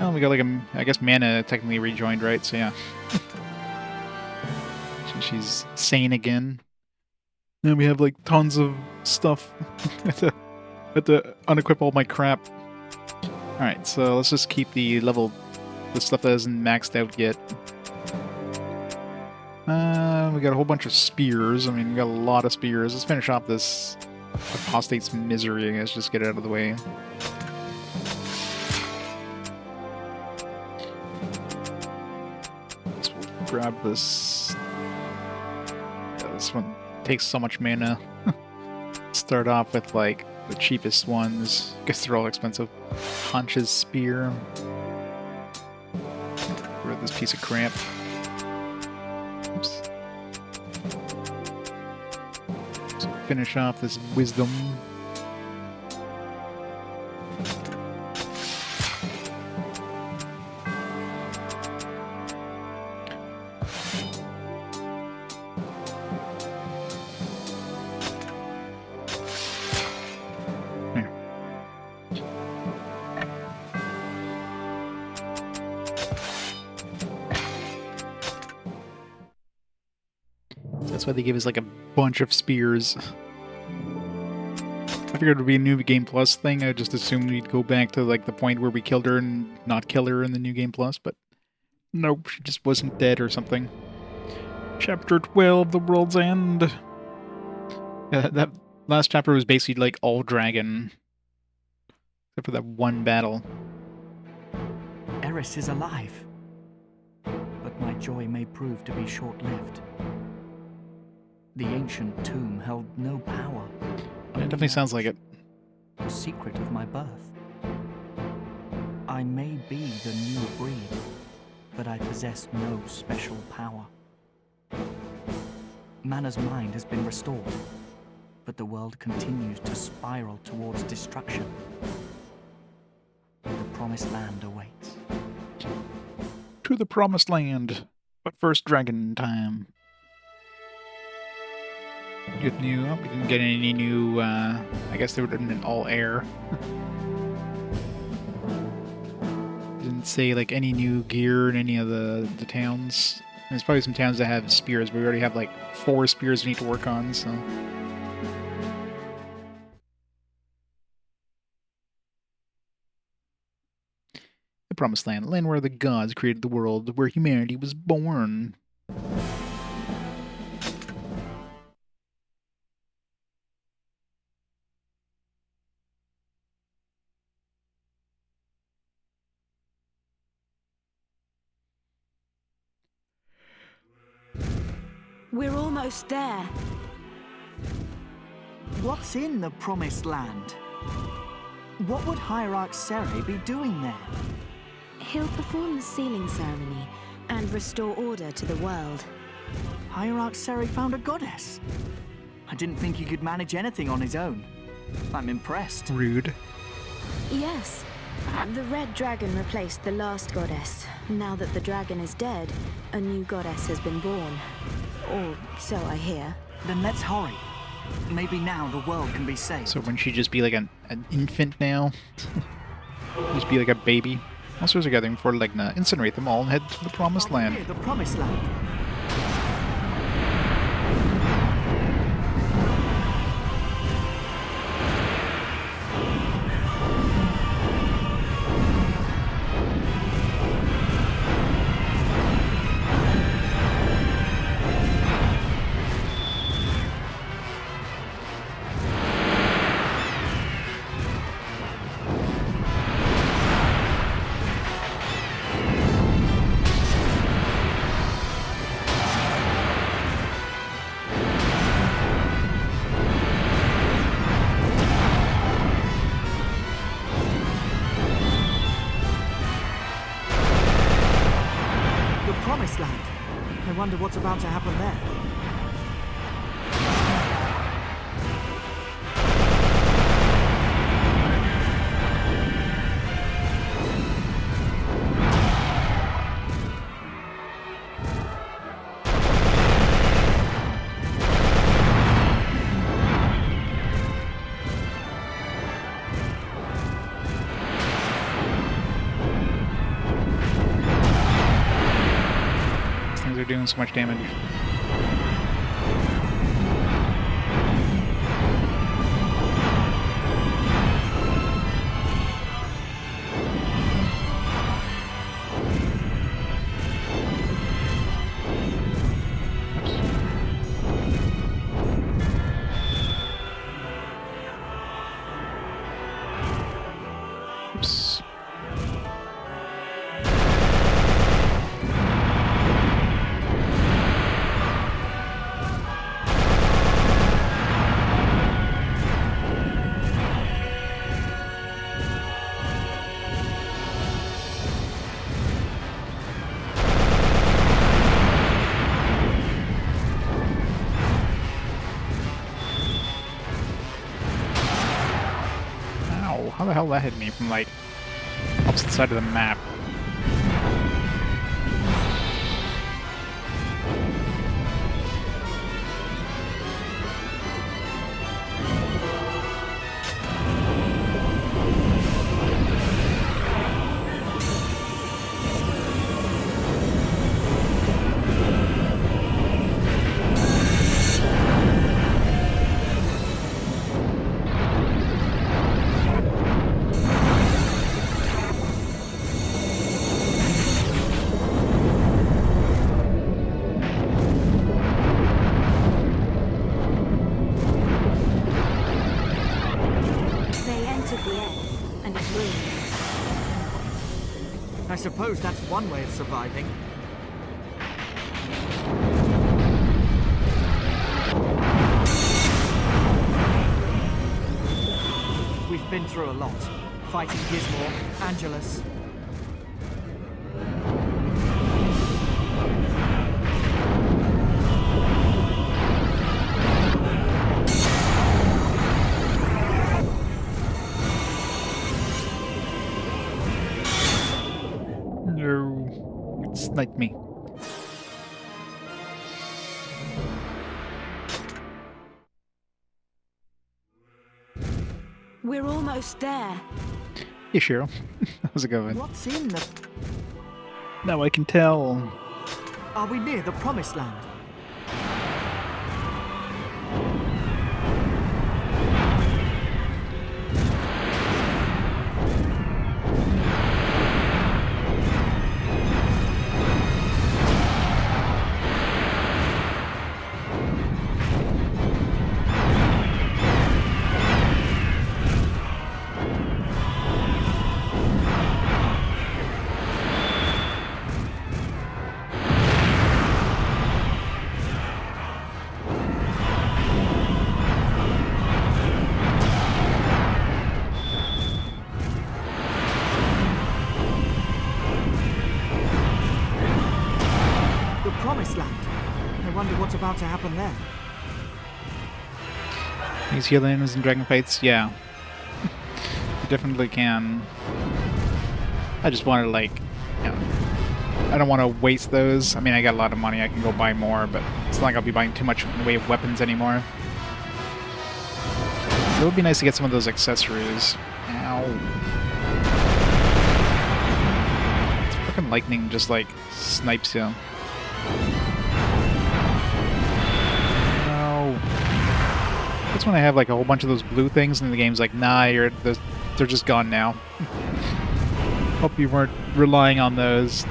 Oh, we got like I guess Mana technically rejoined, right? So yeah. She's sane again. And we have like tons of stuff. I have to unequip all my crap. Alright, so let's just keep the stuff that isn't maxed out yet. We got a whole bunch of spears. I mean, we got a lot of spears. Let's finish off this apostate's misery, I guess. Just get it out of the way. So we'll grab this. Yeah, this one takes so much mana. Start off with, like, the cheapest ones. Guess they're all expensive. Punch's spear. Rid of this piece of crap. Oops. So finish off this wisdom. That's why they give us like a bunch of spears. I figured it would be a new game plus thing. I just assumed we'd go back to like the point where we killed her and not kill her in the new game plus, but nope, she just wasn't dead or something. Chapter 12, The World's End. Yeah, that last chapter was basically like all dragon. Except for that one battle. Eris is alive. But my joy may prove to be short-lived. The ancient tomb held no power. It definitely sounds like it. The secret of my birth. I may be the new breed, but I possess no special power. Mana's mind has been restored, but the world continues to spiral towards destruction. The Promised Land awaits. To the Promised Land. But first, dragon time. Get new. Oh, we didn't get any new. I guess they would have been all air. Didn't say like any new gear in any of the towns. There's probably some towns that have spears, but we already have like 4 spears we need to work on. So. The Promised Land, land where the gods created the world, where humanity was born. We're almost there. What's in the Promised Land? What would Hierarch Sere be doing there? He'll perform the sealing ceremony and restore order to the world. Hierarch Sere found a goddess. I didn't think he could manage anything on his own. I'm impressed. Rude. Yes. The Red Dragon replaced the last goddess. Now that the dragon is dead, a new goddess has been born. Or so I hear. Then let's hurry. Maybe now the world can be saved. So wouldn't she just be like an infant now? Just be like a baby. Monsters are gathering for Legna. Incinerate them all and head to the promised Are we land. near the promised land? The promised land. I wonder what's about to happen there. These things are doing so much damage. Oops. Ow, how the hell that hit me from like opposite side of the map? They entered the egg, and it ruined it. I suppose that's one way of surviving. We've been through a lot. Fighting Gizmore, Angelus. No, it sniped me. We're almost there. Hey, Cheryl. How's it going? What's in the... Now I can tell. Are we near the promised land? The promised land. I wonder what's about to happen there. These healings and dragon fights, yeah. You definitely can. I just wanted to, like, you know, I don't want to waste those. I mean, I got a lot of money, I can go buy more, but it's not like I'll be buying too much in the way of weapons anymore. It would be nice to get some of those accessories. Ow. lightning just like snipes you. No. That's when I have like a whole bunch of those blue things and the game's like, nah, they're just gone now. Hope you weren't relying on those.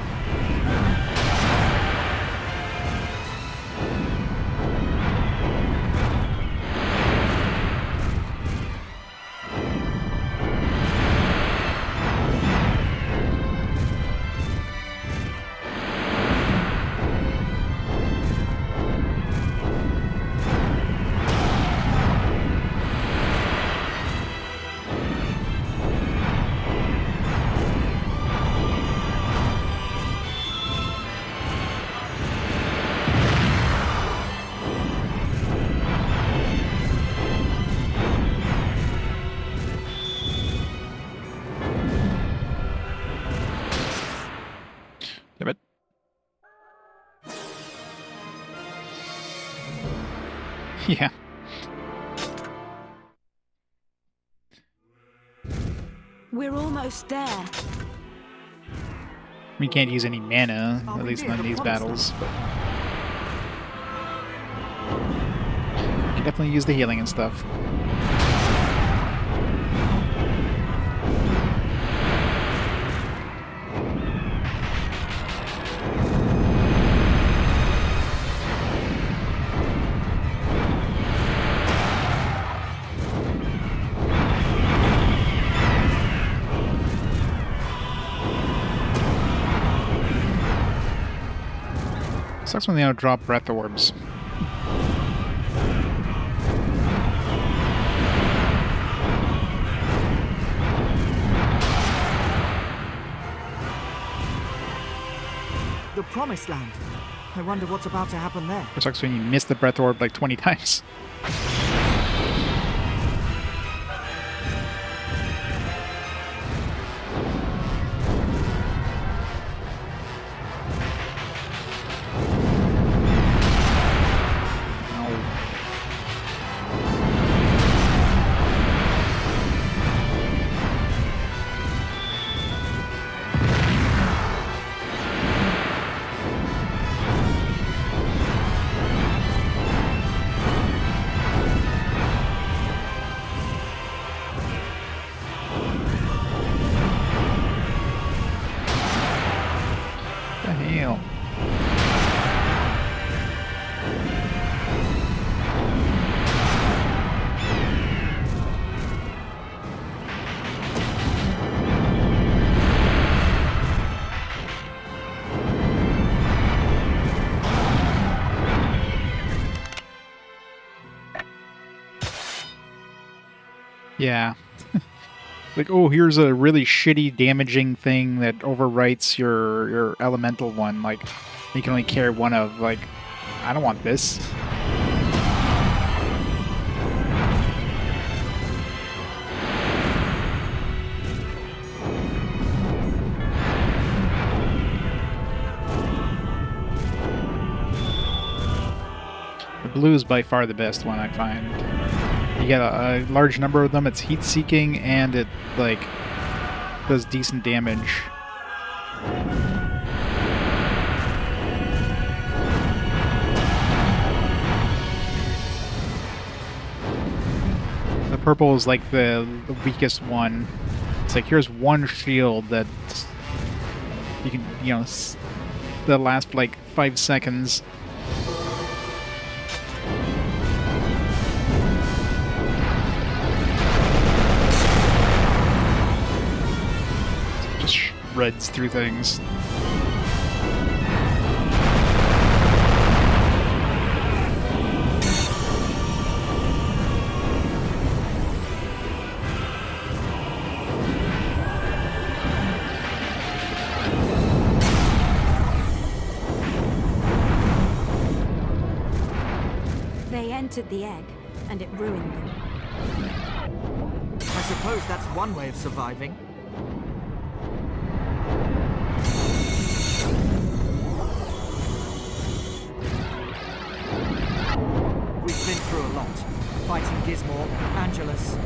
Damn it. Yeah. We're almost there. We can't use any mana, Are at we least near not in the these promised battles. But you can definitely use the healing and stuff. Sucks when they don't drop breath orbs. The Promised Land. I wonder what's about to happen there. It sucks when you miss the breath orb like 20 times. The hell? Yeah. Like, oh, here's a really shitty damaging thing that overwrites your elemental one. Like, you can only carry one of. Like, I don't want this. The blue is by far the best one, I find. You get a large number of them, it's heat-seeking, and it, like, does decent damage. The purple is, like, the weakest one. It's like, here's one shield that you can, you know, that lasts, like, 5 seconds. Just shreds through things. They entered the egg, and it ruined them. I suppose that's one way of surviving. We've been through a lot. Fighting Gizmo, Angelus.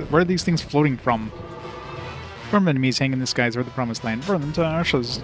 Where are these things floating from? From enemies hanging in the skies over the promised land. Burn them to ashes.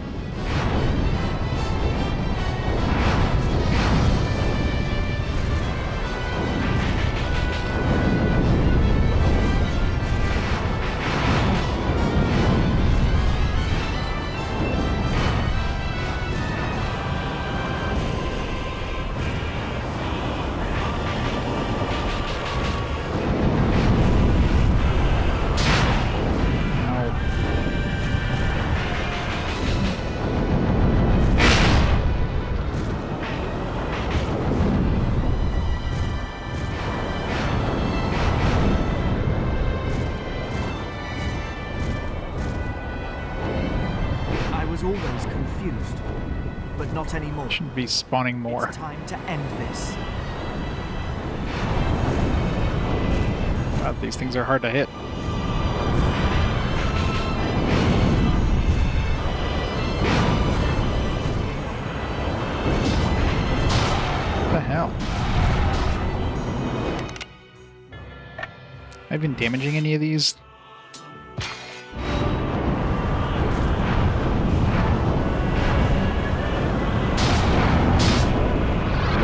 I was always confused, but not anymore. Shouldn't be spawning more. It's time to end this. God, these things are hard to hit. What the hell? Have I been damaging any of these?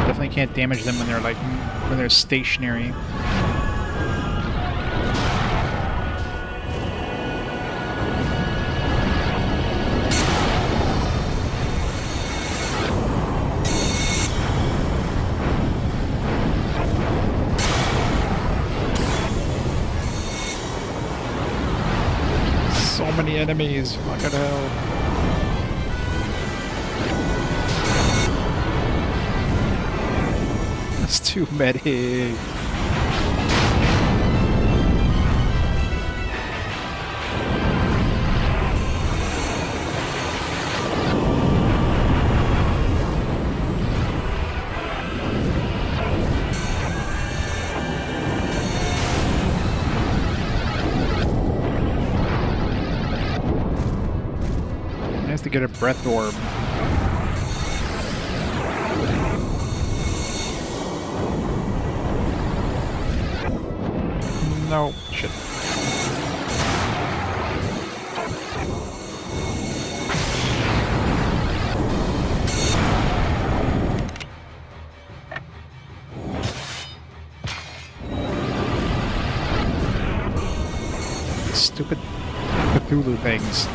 Definitely can't damage them when they're like when they're stationary. So many enemies, fucking hell. That's too many. Nice to get a breath orb. No, shit. Stupid Cthulhu things.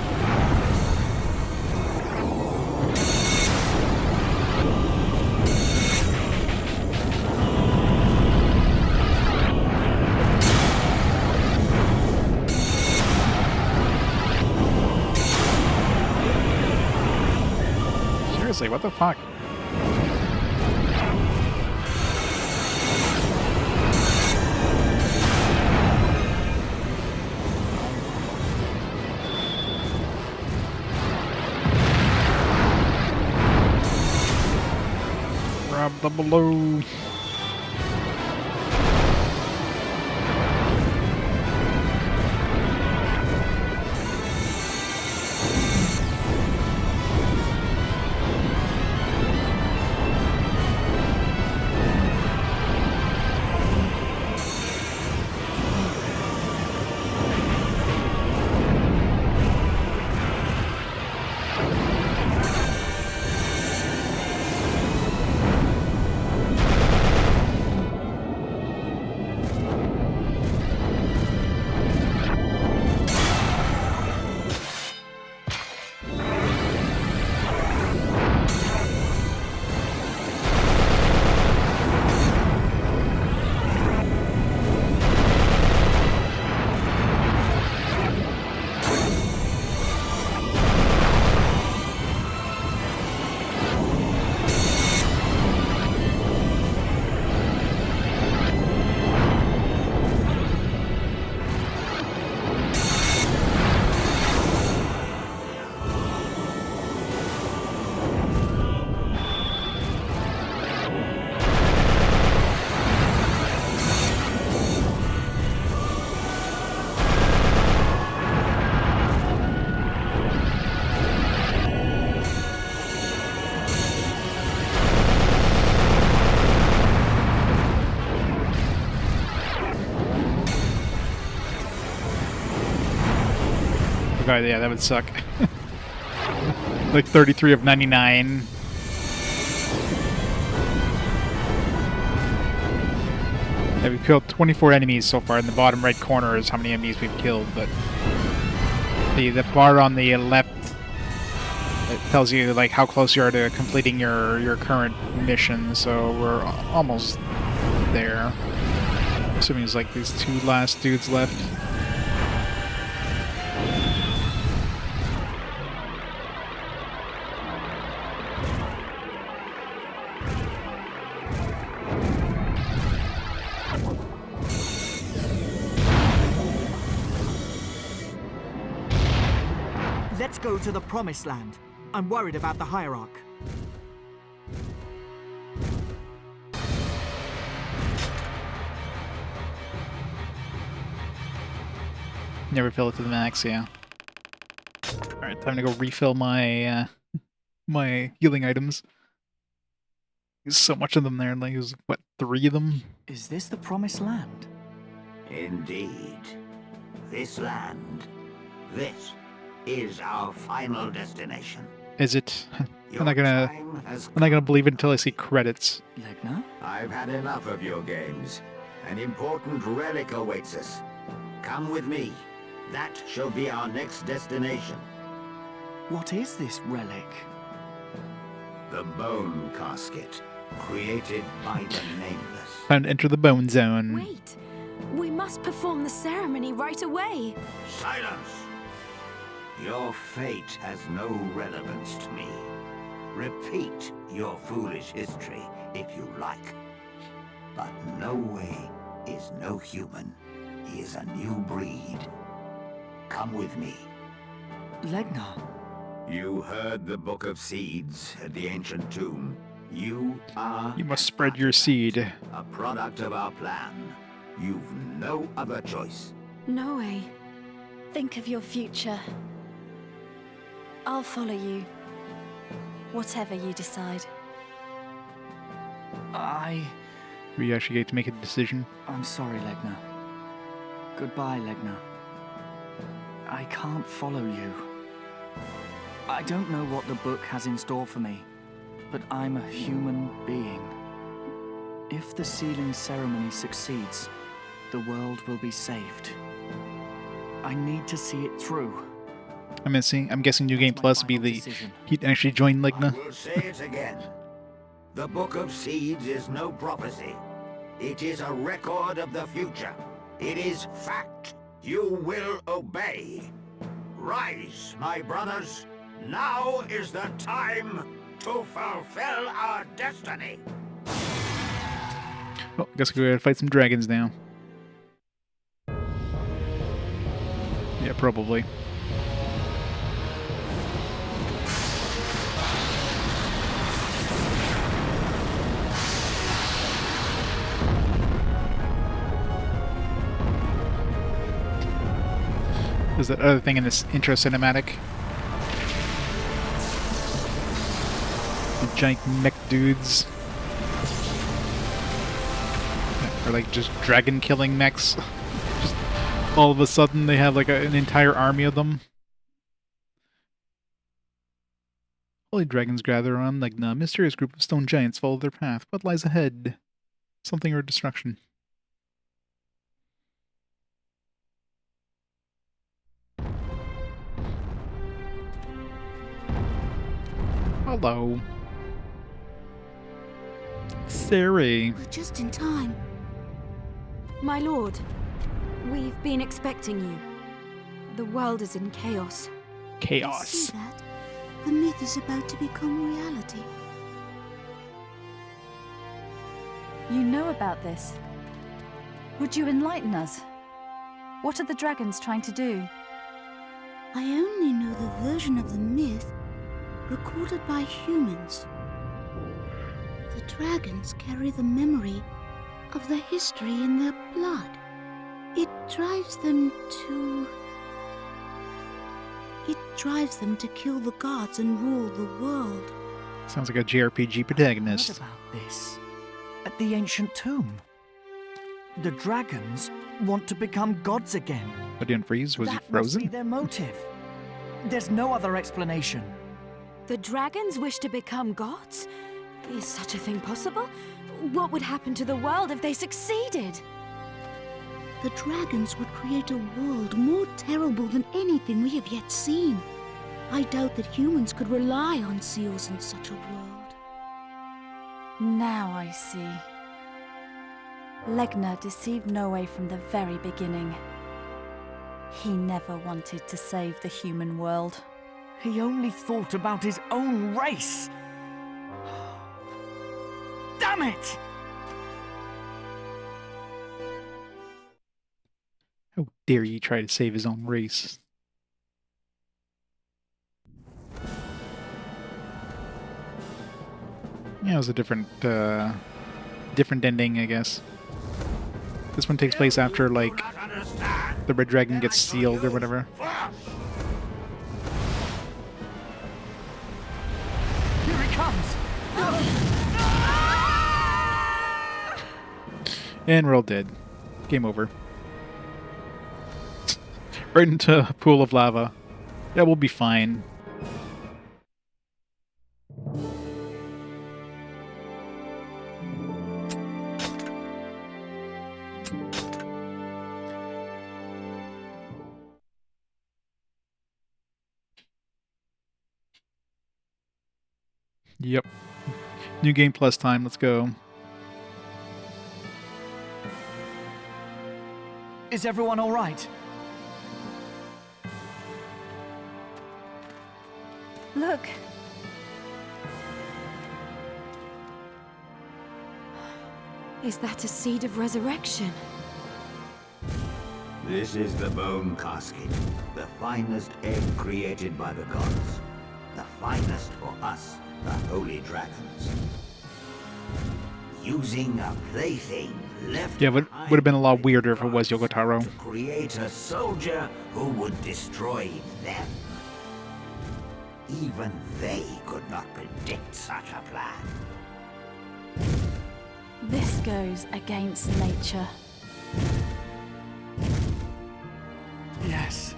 Seriously, what the fuck? Grab the balloon. God, yeah, that would suck. Like 33 of 99. Yeah, we've killed 24 enemies so far. In the bottom right corner is how many enemies we've killed, but the bar on the left, it tells you like how close you are to completing your current mission. So we're almost there. Assuming it's like these two last dudes left. Let's go to the Promised Land. I'm worried about the Hierarch. Never fill it to the max, yeah. Alright, time to go refill my my healing items. There's so much of them there, like there's what, 3 of them? Is this the Promised Land? Indeed. This land, this is our final destination. Is it? Your I'm not gonna believe it until I see credits. Legna? I've had enough of your games. An important relic awaits us. Come with me. That shall be our next destination. What is this relic? The bone casket, created by the Nameless. Time to enter the bone zone. Wait, we must perform the ceremony right away. Silence! Your fate has no relevance to me. Repeat your foolish history if you like. But Nowe is no human. He is a new breed. Come with me. Legna? You heard the Book of Seeds at the ancient tomb. You are... You must spread your seed. a product of our plan. You've no other choice. Nowe, think of your future. I'll follow you. Whatever you decide. We actually get to make a decision. I'm sorry, Legna. Goodbye, Legna. I can't follow you. I don't know what the book has in store for me, but I'm a human being. If the sealing ceremony succeeds, the world will be saved. I need to see it through. I'm guessing New Game Plus would be the... He'd actually join Legna. I will say it again. The Book of Seeds is no prophecy. It is a record of the future. It is fact. You will obey. Rise, my brothers. Now is the time to fulfill our destiny. Well, I guess we gotta fight some dragons now. Yeah, probably. There's that other thing in this intro cinematic. The giant mech dudes. Or like just dragon killing mechs. Just all of a sudden they have like an entire army of them. Holy dragons gather around like a mysterious group of stone giants follow their path. What lies ahead? Something or destruction. Hello. Sari. We're just in time. My lord, we've been expecting you. The world is in chaos. Chaos. See that? The myth is about to become reality. You know about this. Would you enlighten us? What are the dragons trying to do? I only know the version of the myth recorded by humans. The dragons carry the memory of the history in their blood. It drives them to kill the gods and rule the world. Sounds like a JRPG protagonist. What about this? At the ancient tomb. The dragons want to become gods again. What, didn't freeze? Was he That must frozen? be their motive. There's no other explanation. The dragons wish to become gods? Is such a thing possible? What would happen to the world if they succeeded? The dragons would create a world more terrible than anything we have yet seen. I doubt that humans could rely on seals in such a world. Now I see. Legna deceived Nowe from the very beginning. He never wanted to save the human world. He only thought about his own race. Damn it! How dare you try to save his own race? Yeah, it was a different ending, I guess. This one takes place after, like, the red dragon gets sealed or whatever. Here he comes! And we're all dead. Game over. Right into a pool of lava. Yeah, we'll be fine. Yep. New game plus time, let's go. Is everyone all right? Look. Is that a seed of resurrection? This is the bone casket, the finest egg created by the gods. The finest for us, the holy dragons. Using a plaything left Yeah, would have been a lot weirder if it was Yogotaro. to create a soldier who would destroy them. Even they could not predict such a plan. This goes against nature. Yes.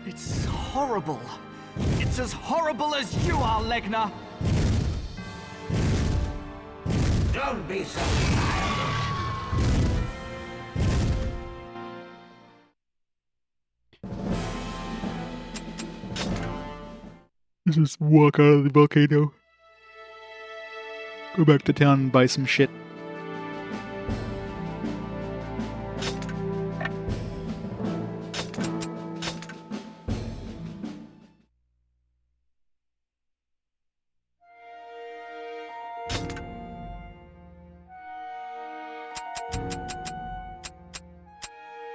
It's horrible. It's as horrible as you are, Legna. Don't be so childish. Just walk out of the volcano. Go back to town and buy some shit.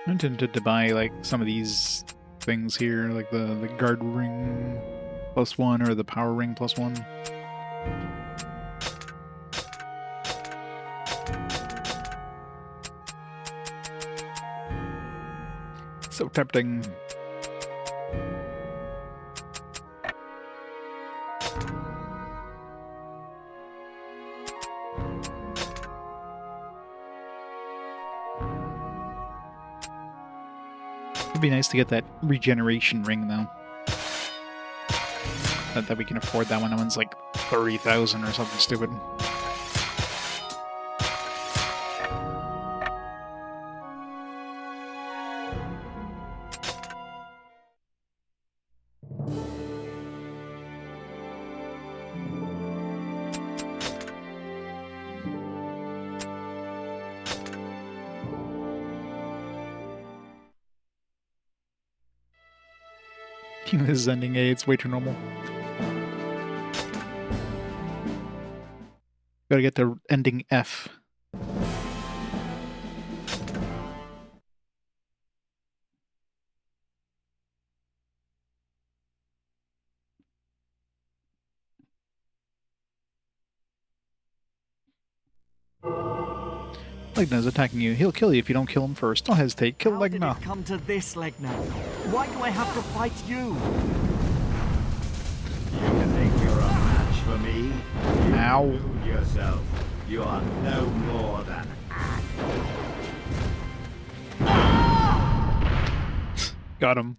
I'm tempted to buy like some of these things here, like the guard ring +1 or the power ring +1. So tempting. It'd be nice to get that regeneration ring, though. Not that we can afford that one. That one's like 30,000 or something stupid. This is ending A, it's way too normal. Gotta get to ending F. Legna's attacking you. He'll kill you if you don't kill him first. Don't hesitate. Kill How did Legna. it come to this, Legna? Why do I have to fight you? You think you're a match for me? Ow. You fooled yourself. You are no more than Got him.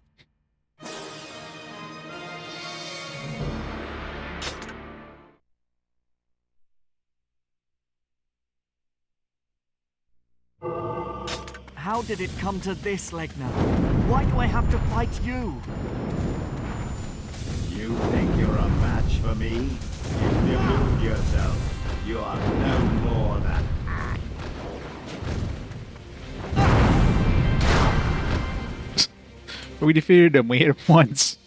How did it come to this, Legna? Why do I have to fight you? You think you're a match for me? You delude yourself. You are no more than We defeated him. We hit him once.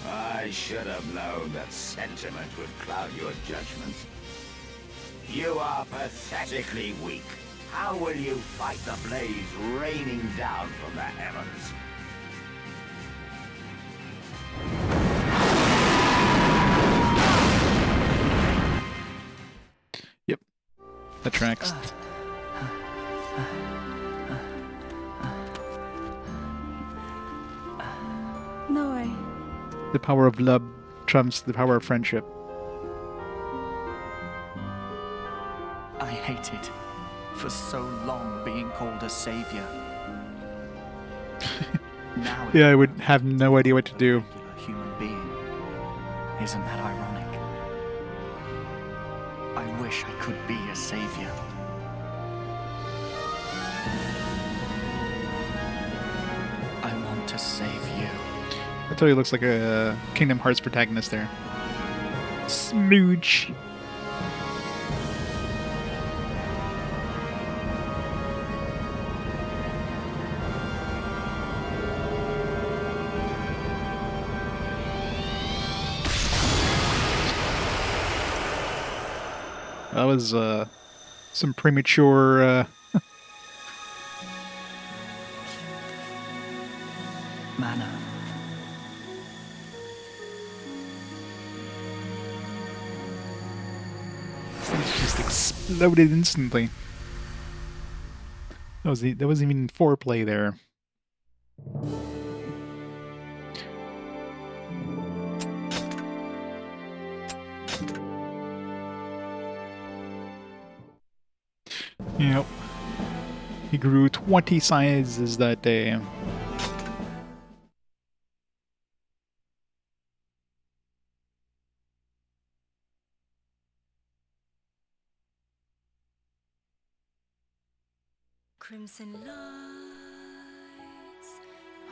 I should have known that sentiment would cloud your judgment. You are pathetically weak. How will you fight the blaze raining down from the heavens? Yep. That tracks. Nowe. The power of love trumps the power of friendship. I hated for so long being called a savior. Now Yeah, I would have no idea what to do. regular human being. Isn't that ironic? I wish I could be a savior. I want to save you. I totally looks like a Kingdom Hearts protagonist there. Smooch. That was some premature. Mana. It just exploded instantly. That wasn't even foreplay there. Yep. He grew 20 sizes that day. Crimson lights.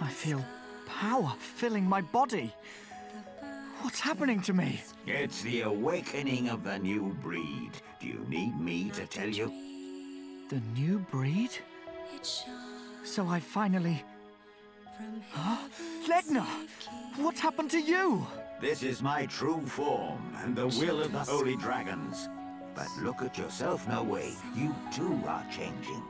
I feel power filling my body. What's happening to me? It's the awakening of the new breed. Do you need me to tell you? The new breed? So I finally... Huh? Legna! What happened to you? This is my true form and the will of the holy dragons. But look at yourself, Nowe. You too are changing.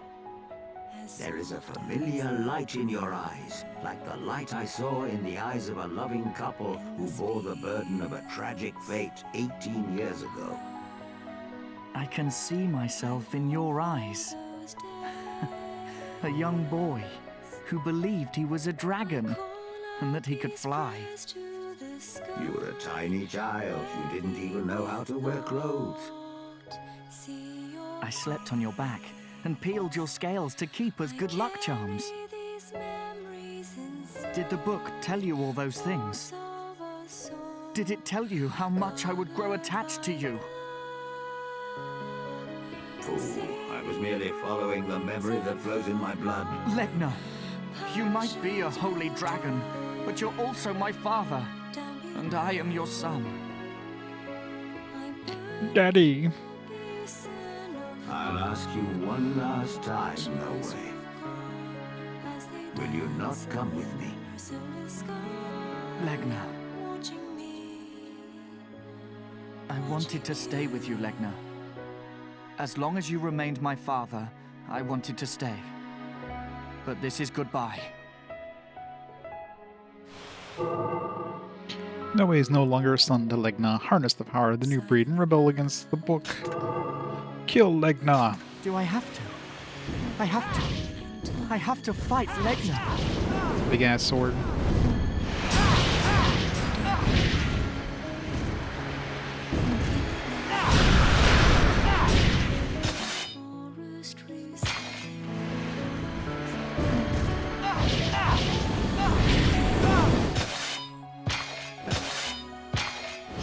There is a familiar light in your eyes, like the light I saw in the eyes of a loving couple who bore the burden of a tragic fate 18 years ago. I can see myself in your eyes. A young boy who believed he was a dragon and that he could fly. You were a tiny child. You didn't even know how to wear clothes. I slept on your back and peeled your scales to keep as good luck charms. Did the book tell you all those things? Did it tell you how much I would grow attached to you? Fool, I was merely following the memory that flows in my blood. Legna, you might be a holy dragon, but you're also my father, and I am your son. Daddy. I'll ask you one last time, Nowe. Will you not come with me? Legna. I wanted to stay with you, Legna. As long as you remained my father, I wanted to stay. But this is goodbye. Nowe is no longer a son to Legna. Harness the power of the new breed and rebel against the book. Kill Legna. Do I have to? I have to fight Legna. Big ass sword.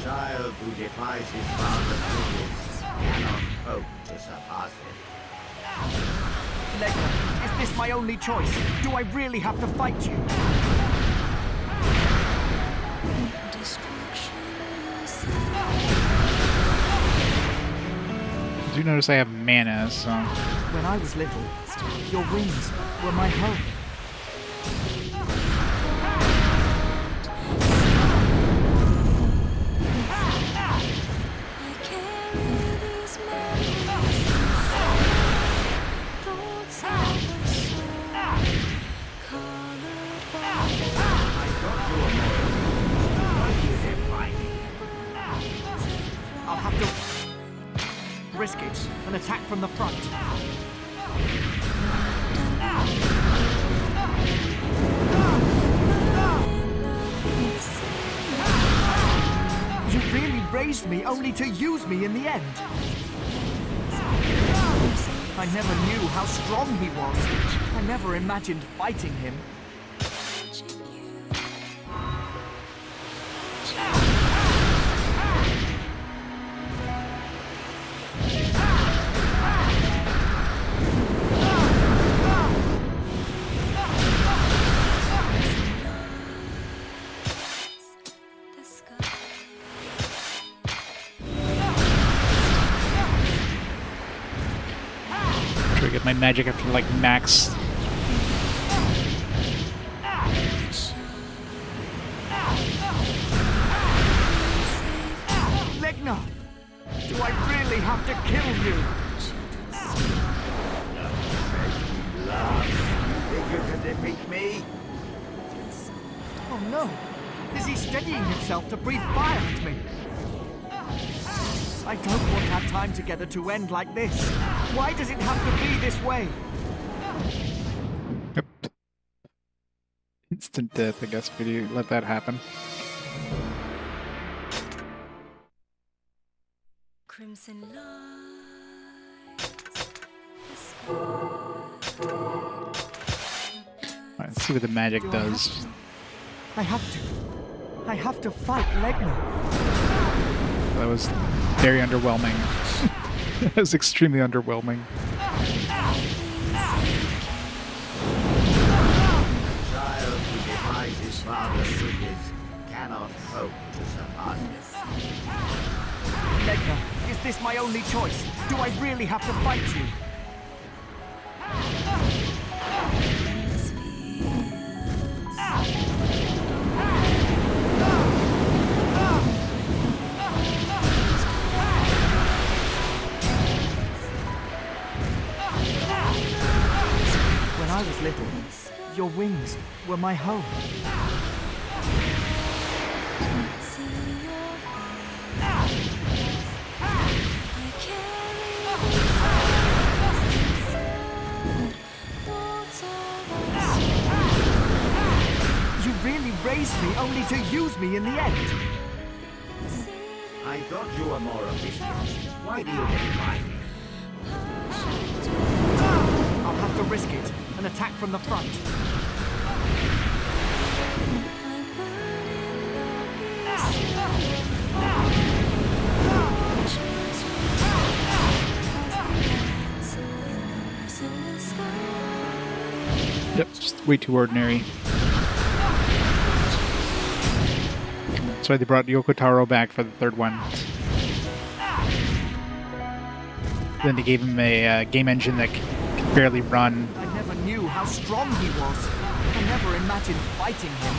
Child who defies his father's wishes cannot hope to surpass him. Legna, is this my only choice? Do I really have to fight you? I do notice I have mana, so... When I was little, your wings were my home. I'll have to risk it and attack from the front. You really raised me only to use me in the end. I never knew how strong he was. I never imagined fighting him. Try to get my magic up to like max. Legna! Do I really have to kill you? Think you can defeat me? Oh no! Is he steadying himself to breathe fire at me? I don't want our time together to end like this. Why does it have to be this way? Yep. Instant death, I guess, if you let that happen. Crimson lights, Alright, let's see what the magic does. I have to fight Legna. That was very underwhelming. That was extremely underwhelming. Child who defies his father's wishes cannot hope to survive. Legna, is this my only choice? Do I really have to fight you? When I was little, your wings were my home. You really raised me only to use me in the end. I thought you were more obedient. Why do you defy me? I'll have to risk it and attack from the front. Yep, just way too ordinary. That's why they brought Yoko Taro back for the third one. Then they gave him a game engine that could barely run. I never knew how strong he was. I never imagined fighting him.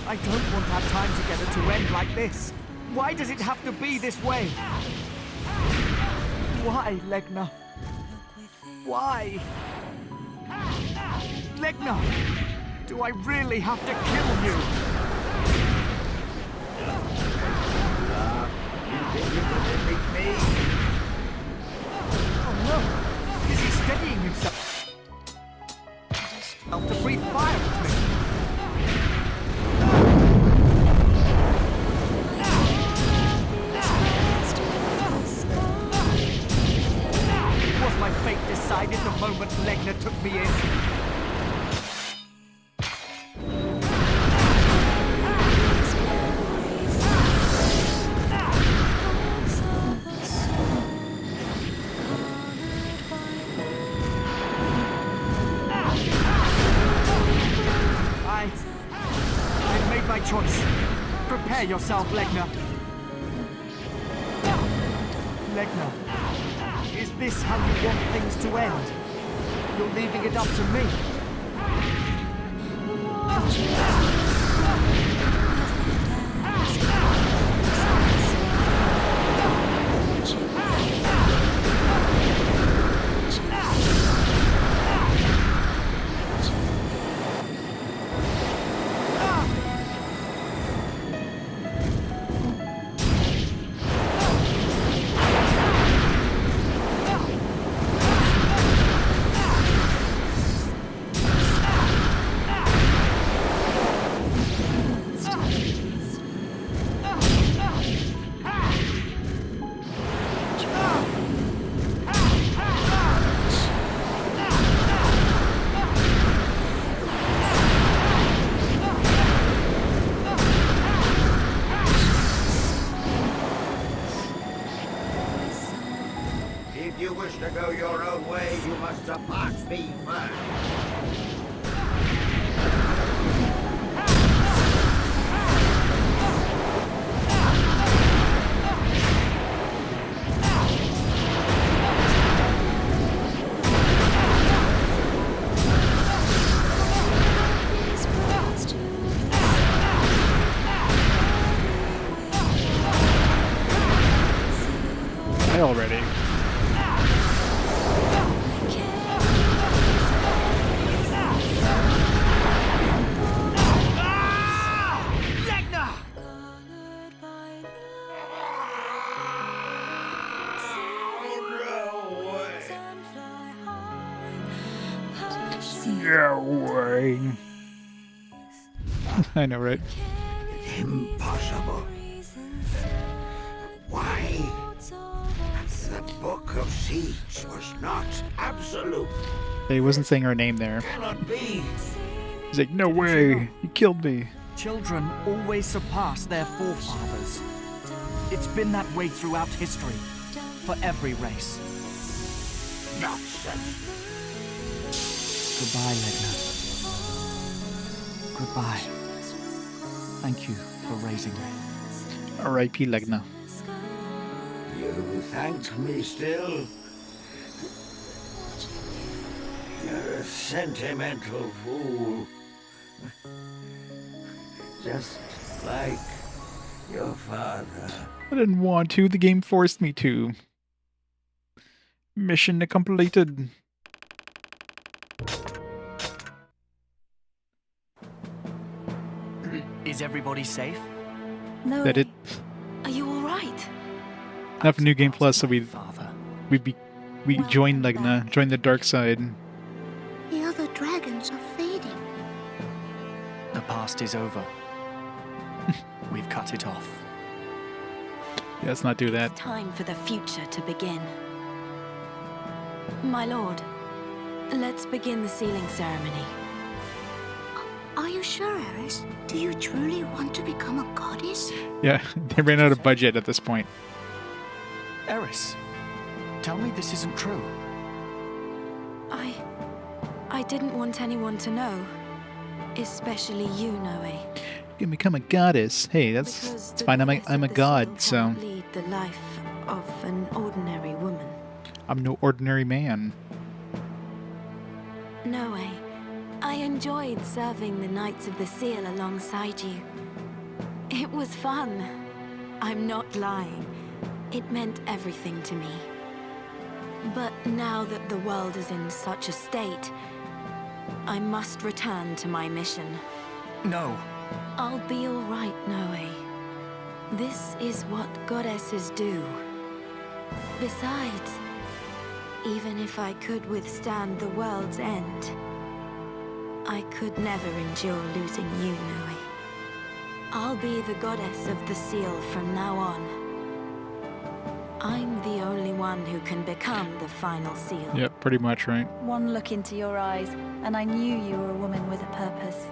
I don't want our time together to end like this. Why does it have to be this way? Why, Legna? Why? Legna! Do I really have to kill you? You think you can defeat me? Oh no! Is he steadying himself? To breathe fire at me? Was my fate decided? decided the moment Legna took me in. I've made my choice. Prepare yourself, Legna. Legna, is this how you want things to end? You're leaving it up to me. If you wish to go your own way, you must depart me first. Already. No way. I know, right? Impossible. Why? The Book of Seeds was not absolute. He wasn't saying her name there. Cannot be. He's like, no way, you killed me. Children always surpass their forefathers. It's been that way throughout history, for every race. Nonsense. Goodbye, Legna. Goodbye. Thank you for raising me. R.I.P. Legna. You thank me still? You're a sentimental fool. Just like your father. I didn't want to, the game forced me to. Mission completed. Is everybody safe? No. That it. Are you all right? Enough New Game Plus, so we Father. joined Legna, joined the dark side. The other dragons are fading. The past is over. We've cut it off. Yeah, let's not do that. It's time for the future to begin. My lord, let's begin the sealing ceremony. Are you sure, Eris? Do you truly want to become a goddess? Yeah, they ran out of budget at this point. Eris, tell me this isn't true. I didn't want anyone to know. Especially you, Nowe. You can become a goddess. Hey, that's it's fine. I'm a god, so Can't lead the life of an ordinary woman. I'm no ordinary man. Nowe, I enjoyed serving the Knights of the Seal alongside you. It was fun. I'm not lying. It meant everything to me. But now that the world is in such a state, I must return to my mission. No. I'll be all right, Nowe. This is what goddesses do. Besides, even if I could withstand the world's end, I could never endure losing you, Nowe. I'll be the goddess of the seal from now on. I'm the only one who can become the final seal. Yep, pretty much, right? One look into your eyes, and I knew you were a woman with a purpose.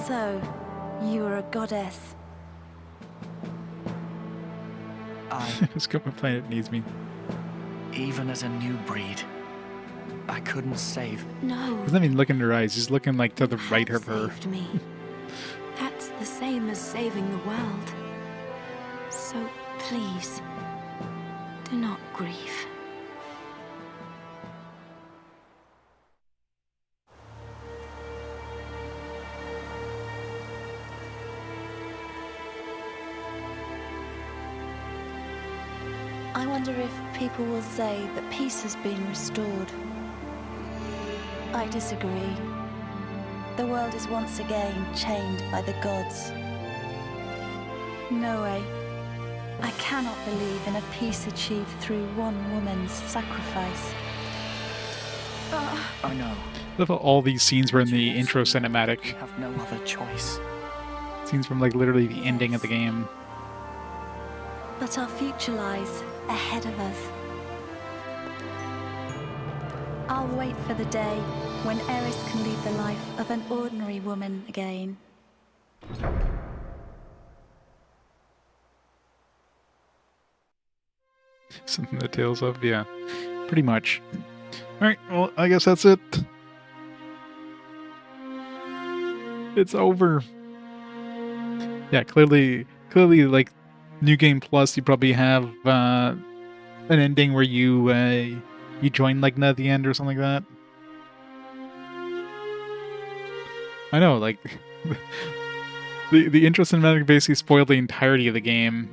So, you were a goddess. This my planet needs me. Even as a new breed, I couldn't save. No. Doesn't even look in her eyes. He's looking like to the right of her. Saved me. That's the same as saving the world. So please, do not grieve. I wonder if people will say that peace has been restored. I disagree. The world is once again chained by the gods. Nowe, I cannot believe in a peace achieved through one woman's sacrifice. I know. I love how all these scenes were in the intro cinematic. We have no other choice. Scenes from like literally the ending of the game. But our future lies ahead of us. I'll wait for the day when Eris can lead the life of an ordinary woman again. Something that Tales of, yeah. Pretty much. Alright, well, I guess that's it. It's over. Yeah, clearly, like, New Game Plus, you probably have an ending where you join Legna at the end or something like that. I know, like, the intro cinematic basically spoiled the entirety of the game.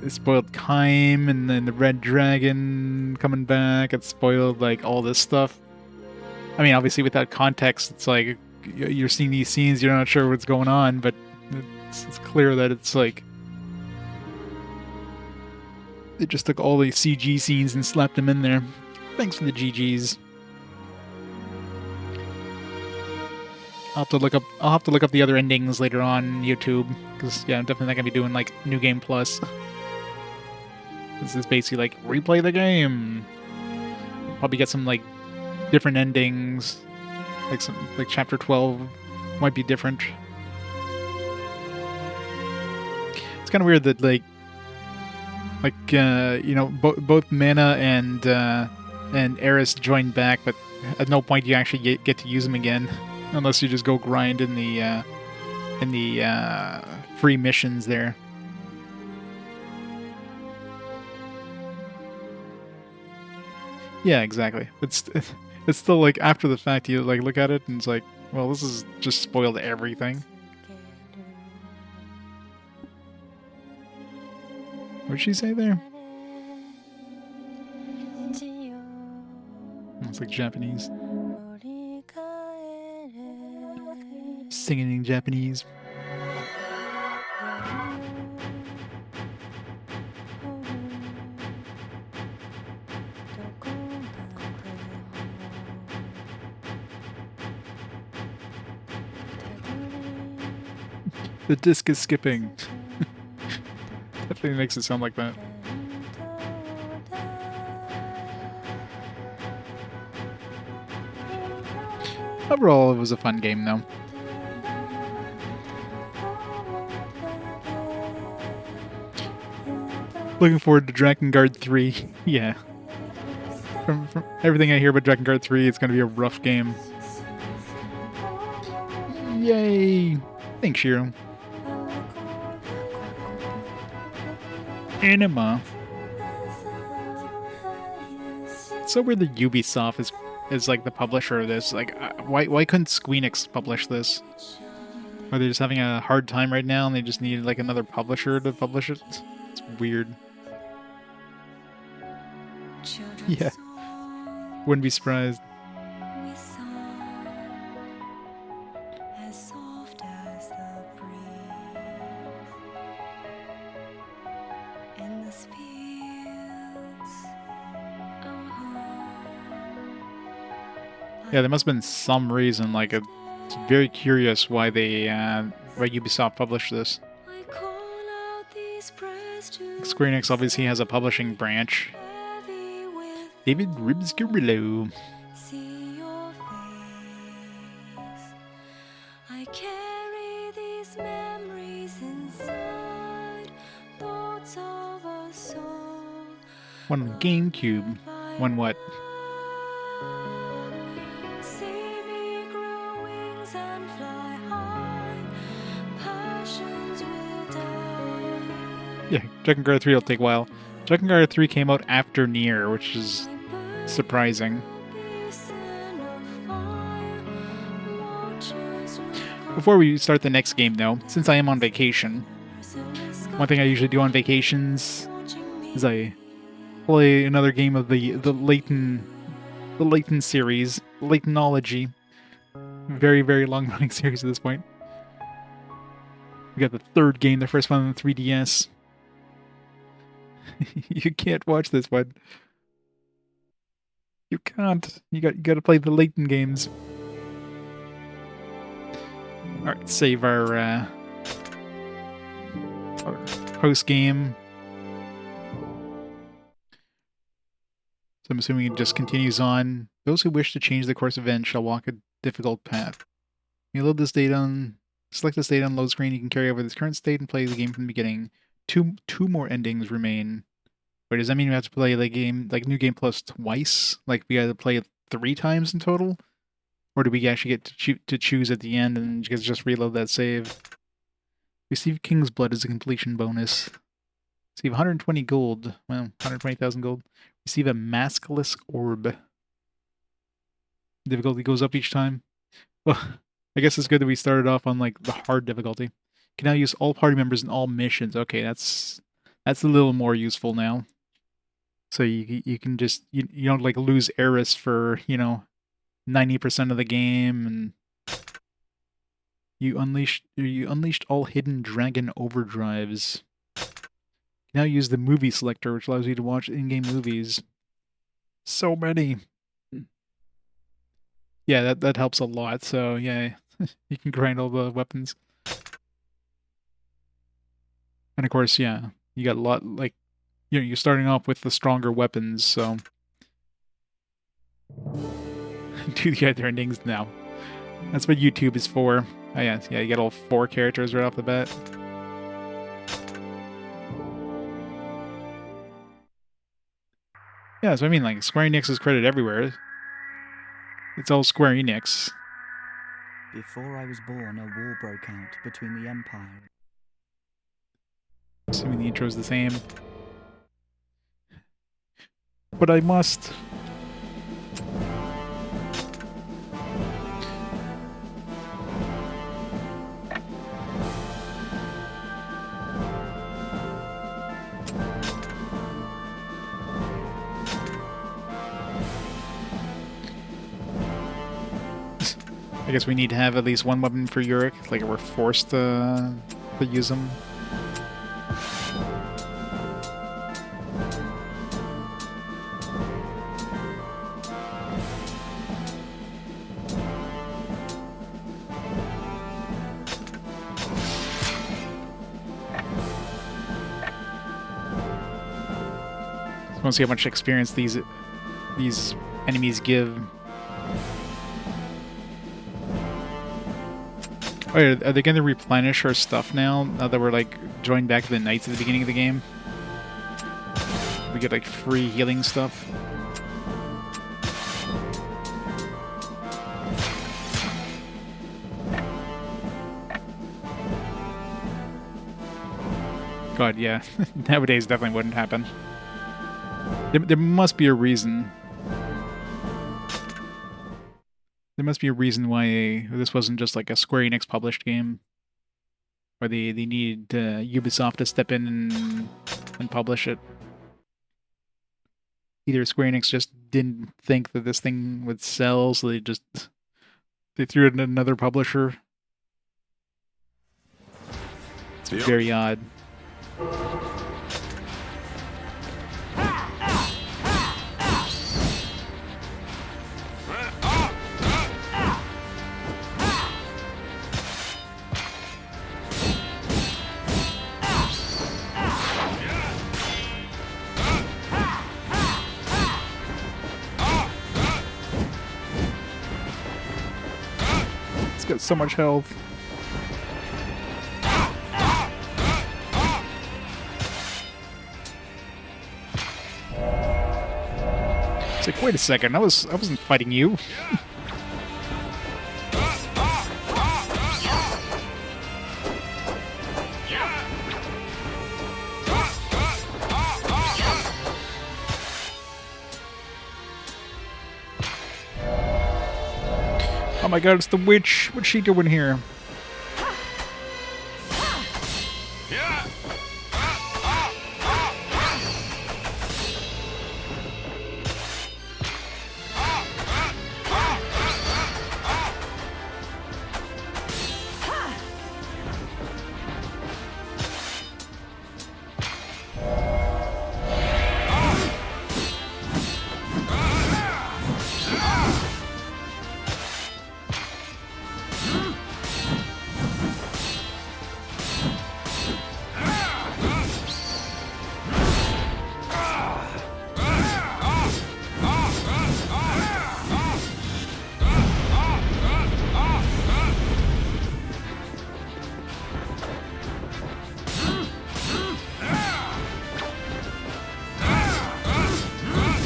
It spoiled Kime, and then the Red Dragon coming back. It spoiled, like, all this stuff. I mean, obviously, without context, it's like, you're seeing these scenes, you're not sure what's going on, but it's clear that it's like... They just took all the CG scenes and slapped them in there. Thanks for the GGs. I'll have to look up the other endings later on YouTube, because yeah, I'm definitely not gonna be doing like New Game Plus. This is basically like replay the game. Probably get some like different endings, like chapter 12 might be different. It's kind of weird that like you know, both Mana and Eris joined back, but at no point do you actually get to use them again. Unless you just go grind in the free missions there. Yeah, exactly. It's still like after the fact you like look at it and it's like, well, this is just spoiled everything. What'd she say there? It's like Japanese. Singing in Japanese. The disc is skipping. Definitely makes it sound like that. Overall, it was a fun game, though. Looking forward to Drakengard 3. Yeah. From everything I hear about Drakengard 3, it's going to be a rough game. Yay! Thanks, Shiro. Anima. It's so weird that Ubisoft is like the publisher of this. Like, why couldn't Squeenix publish this? Are they just having a hard time right now and they just needed like another publisher to publish it? It's weird. Yeah. Wouldn't be surprised. Yeah, there must have been some reason, like, it's very curious why they, why Ubisoft published this. I call out these prayers to Square Enix obviously has a publishing branch. David Ribscarillo. See your face. I carry these memories inside. Thoughts of a soul. One on GameCube. One what? See me grow wings and fly high. Passions will die. Yeah, Drakengard 3 will take a while. Drakengard 3 came out after Nier, which is surprising. Before we start the next game, though, since I am on vacation, one thing I usually do on vacations is I play another game of the Layton series, Laytonology. Very, very long-running series at this point. We got the third game, the first one on the 3DS. You can't watch this one. You can't. You got to play the Layton games. All right, save our post game. So I'm assuming it just continues on. Those who wish to change the course of events shall walk a difficult path. You load this data on. Select this data on load screen. You can carry over this current state and play the game from the beginning. Two more endings remain. Wait, does that mean we have to play the game, like New Game Plus, twice? Like we got to play it 3 times in total? Or do we actually get to choose at the end and just reload that save? Receive King's Blood as a completion bonus. Receive 120 gold. Well, 120,000 gold. Receive a maskless orb. Difficulty goes up each time. Well, I guess it's good that we started off on like the hard difficulty. Can now use all party members in all missions. Okay, that's a little more useful now. So you can just you don't like lose Eris for 90% of the game, and you unleashed all hidden dragon overdrives. You now use the movie selector, which allows you to watch in-game movies. So many. Yeah, that helps a lot. So yeah, you can grind all the weapons. And of course, yeah, you got a lot, like, you're starting off with the stronger weapons, so do the other endings now. That's what YouTube is for. Oh yeah, you get all 4 characters right off the bat. Yeah, so I mean, like, Square Enix is credit everywhere. It's all Square Enix. Before I was born, a war broke out between the Empire. Assuming the intro is the same. But I must. I guess we need to have at least one weapon for Yurik, like we're forced to use them. I want to see how much experience these enemies give. Oh, are they going to replenish our stuff now that we're like joined back to the knights at the beginning of the game? We get like free healing stuff. God, yeah. Nowadays definitely wouldn't happen. There must be a reason. There must be a reason why this wasn't just like a Square Enix published game. Where they needed Ubisoft to step in and publish it. Either Square Enix just didn't think that this thing would sell, so they threw it in another publisher. It's very odd. got so much health. It's like, wait a second, I wasn't fighting you. Oh my god, it's the witch. What's she doing here?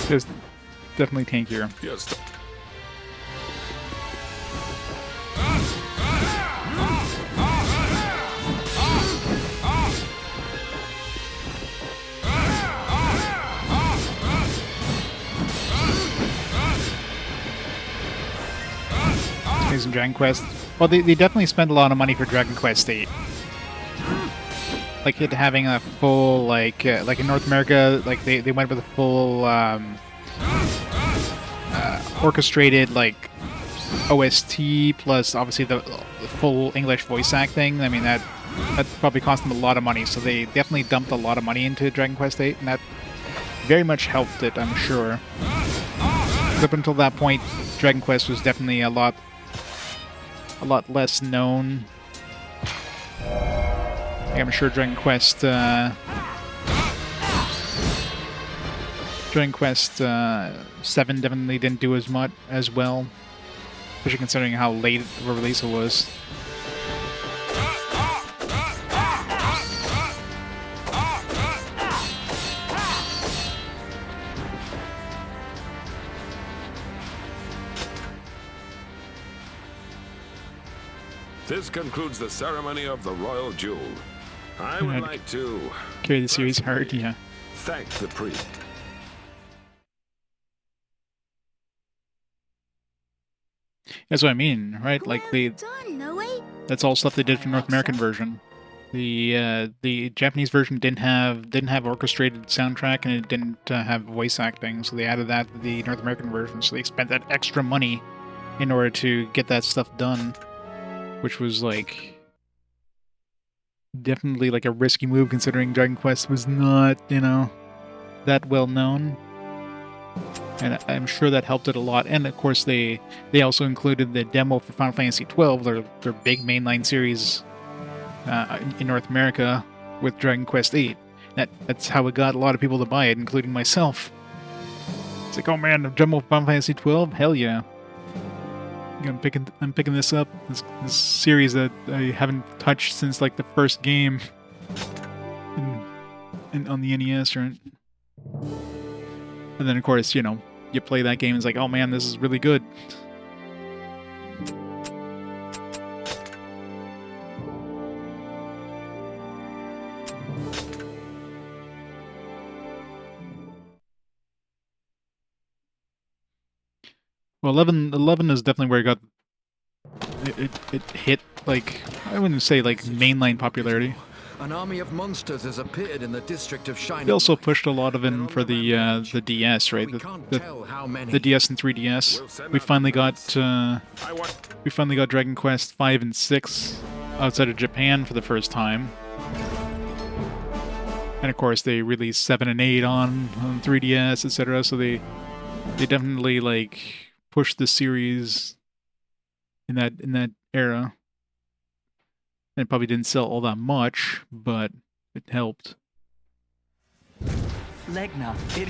It's definitely tankier. Yes. Some Dragon Quest. Well, they definitely spent a lot of money for Dragon Quest 8. Like it having a full like in North America, like they went with a full orchestrated like OST plus obviously the full English voice acting. I mean that probably cost them a lot of money, so they definitely dumped a lot of money into Dragon Quest 8, and that very much helped it, I'm sure. Up until that point, Dragon Quest was definitely a lot less known. I'm sure Dragon Quest 7 definitely didn't do as much as well, especially considering how late the release it was. This concludes the ceremony of the Royal Jewel. I would like to carry the series hard, yeah. Thank the priest. That's what I mean, right? Like that's all stuff they did for North American version. The Japanese version didn't have orchestrated soundtrack, and it didn't have voice acting, so they added that to the North American version. So they spent that extra money in order to get that stuff done, which was like definitely like a risky move considering Dragon Quest was not, you know, that well known. And I'm sure that helped it a lot. And of course they also included the demo for Final Fantasy XII, their big mainline series in North America with Dragon Quest VIII. That's how it got a lot of people to buy it, including myself. It's like, oh man, the demo for Final Fantasy XII? Hell yeah. I'm picking this up, this series that I haven't touched since like the first game on the NES, right? And then of course, you know, you play that game and it's like, oh man, this is really good. Well, 11 is definitely where it got it hit, like, I wouldn't say like mainline popularity. An army of monsters has appeared in the district of Shining. They also pushed a lot of it for the DS, right? The DS and 3DS. We finally got Dragon Quest 5 and 6 outside of Japan for the first time. And of course they released 7 and 8 on 3DS, etc. So they definitely like pushed the series in that era. And it probably didn't sell all that much, but it helped. Legna, I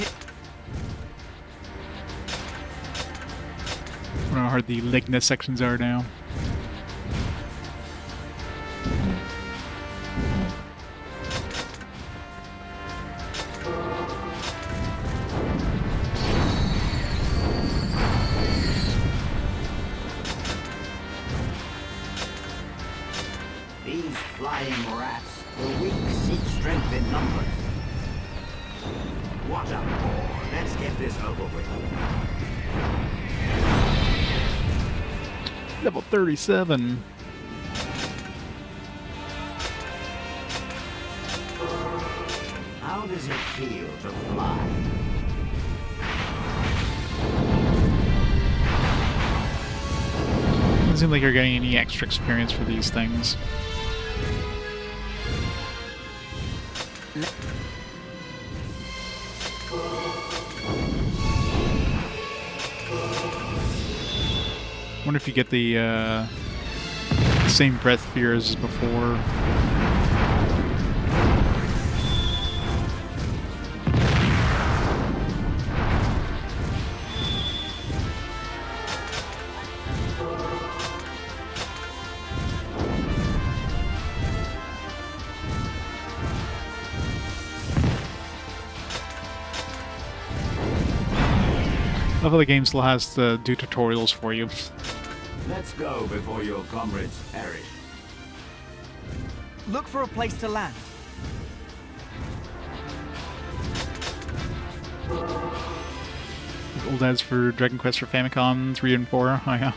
don't know how hard the Legna sections are now. numbers. What a bore. Let's get this over with. Level 37. How does it feel to fly? Doesn't seem like you're getting any extra experience for these things. Wonder if you get the same breath fears as before. I feel the game still has to do tutorials for you. Let's go before your comrades perish. Look for a place to land. Old ads for Dragon Quest for Famicom 3 and 4. Oh yeah.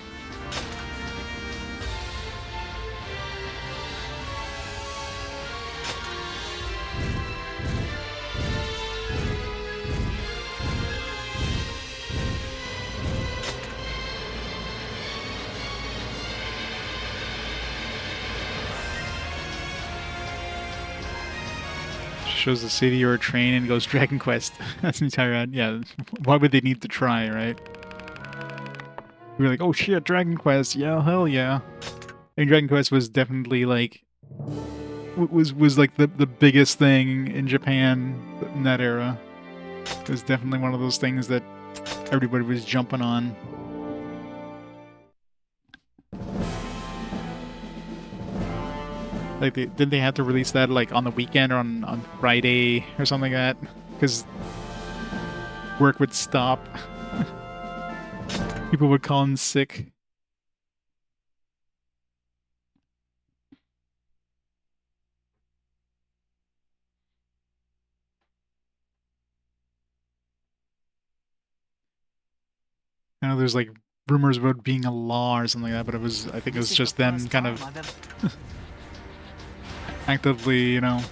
Shows the city or a train and goes Dragon Quest. That's an entire ad. Yeah, why would they need to try, right? We were like, oh shit, Dragon Quest, yeah, hell yeah. And Dragon Quest was definitely like was like the biggest thing in Japan in that era. It was definitely one of those things that everybody was jumping on. Like, did they have to release that like on the weekend or on Friday or something like that? Because work would stop. People would call in sick. I know there's like rumors about being a law or something like that, but it was, I think it was just them kind of actively, you know.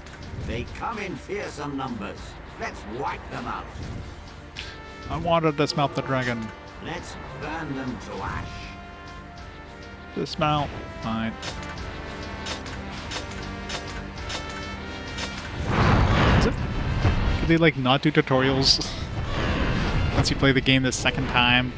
They come in fearsome numbers. Let's wipe them out. I wanted to smelt the dragon. Let's burn them to ash. Dismount. Fine. Could they like not do tutorials once you play the game the second time?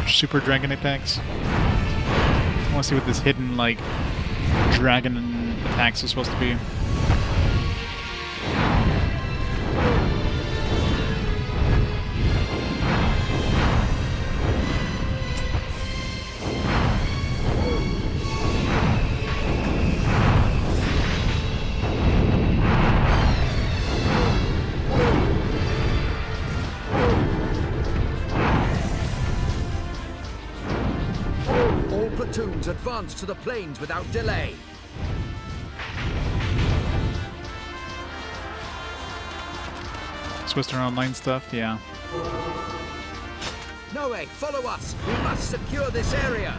Super dragon attacks. I want to see what this hidden like dragon attacks is supposed to be. Platoons advance to the plains without delay. Supposed to run online stuff, yeah. Nowe, follow us. We must secure this area.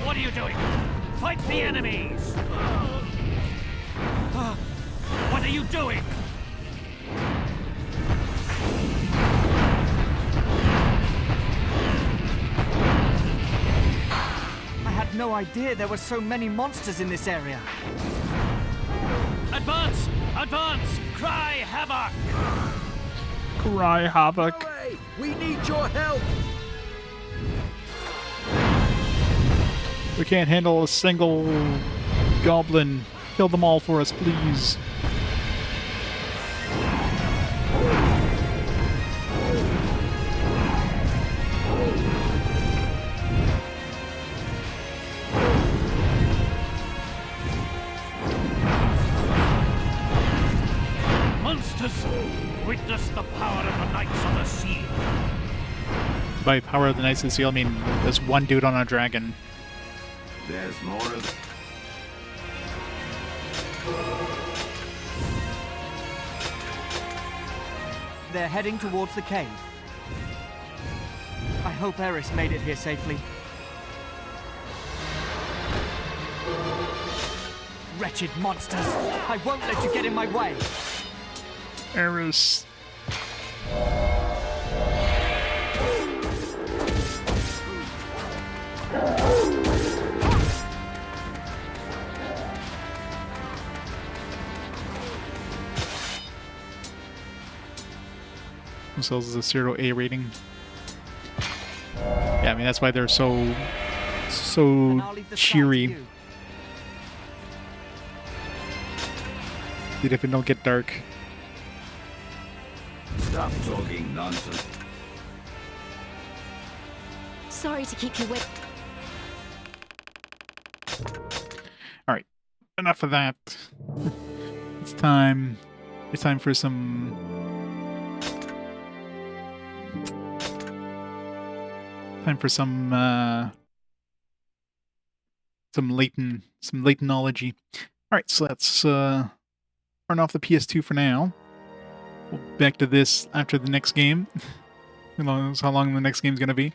What are you doing? Fight the enemies! What are you doing? No idea there were so many monsters in this area. Advance! Advance! Cry havoc! Cry havoc. Nowe, we need your help. We can't handle a single goblin. Kill them all for us, please. Monsters, witness the power of the Knights of the Seal. By power of the Knights of the Seal, I mean there's one dude on a dragon. There's more of They're heading towards the cave. I hope Eris made it here safely. Wretched monsters! I won't let you get in my way! Eris. Themselves as a 0 A rating. Yeah, I mean that's why they're so cheery. Even if it don't get dark. Stop talking nonsense. Sorry to keep you waiting. Alright. Enough of that. It's time. It's time for some latenology. Alright, so let's turn off the PS2 for now. We'll be back to this after the next game. Who knows how long the next game's gonna be.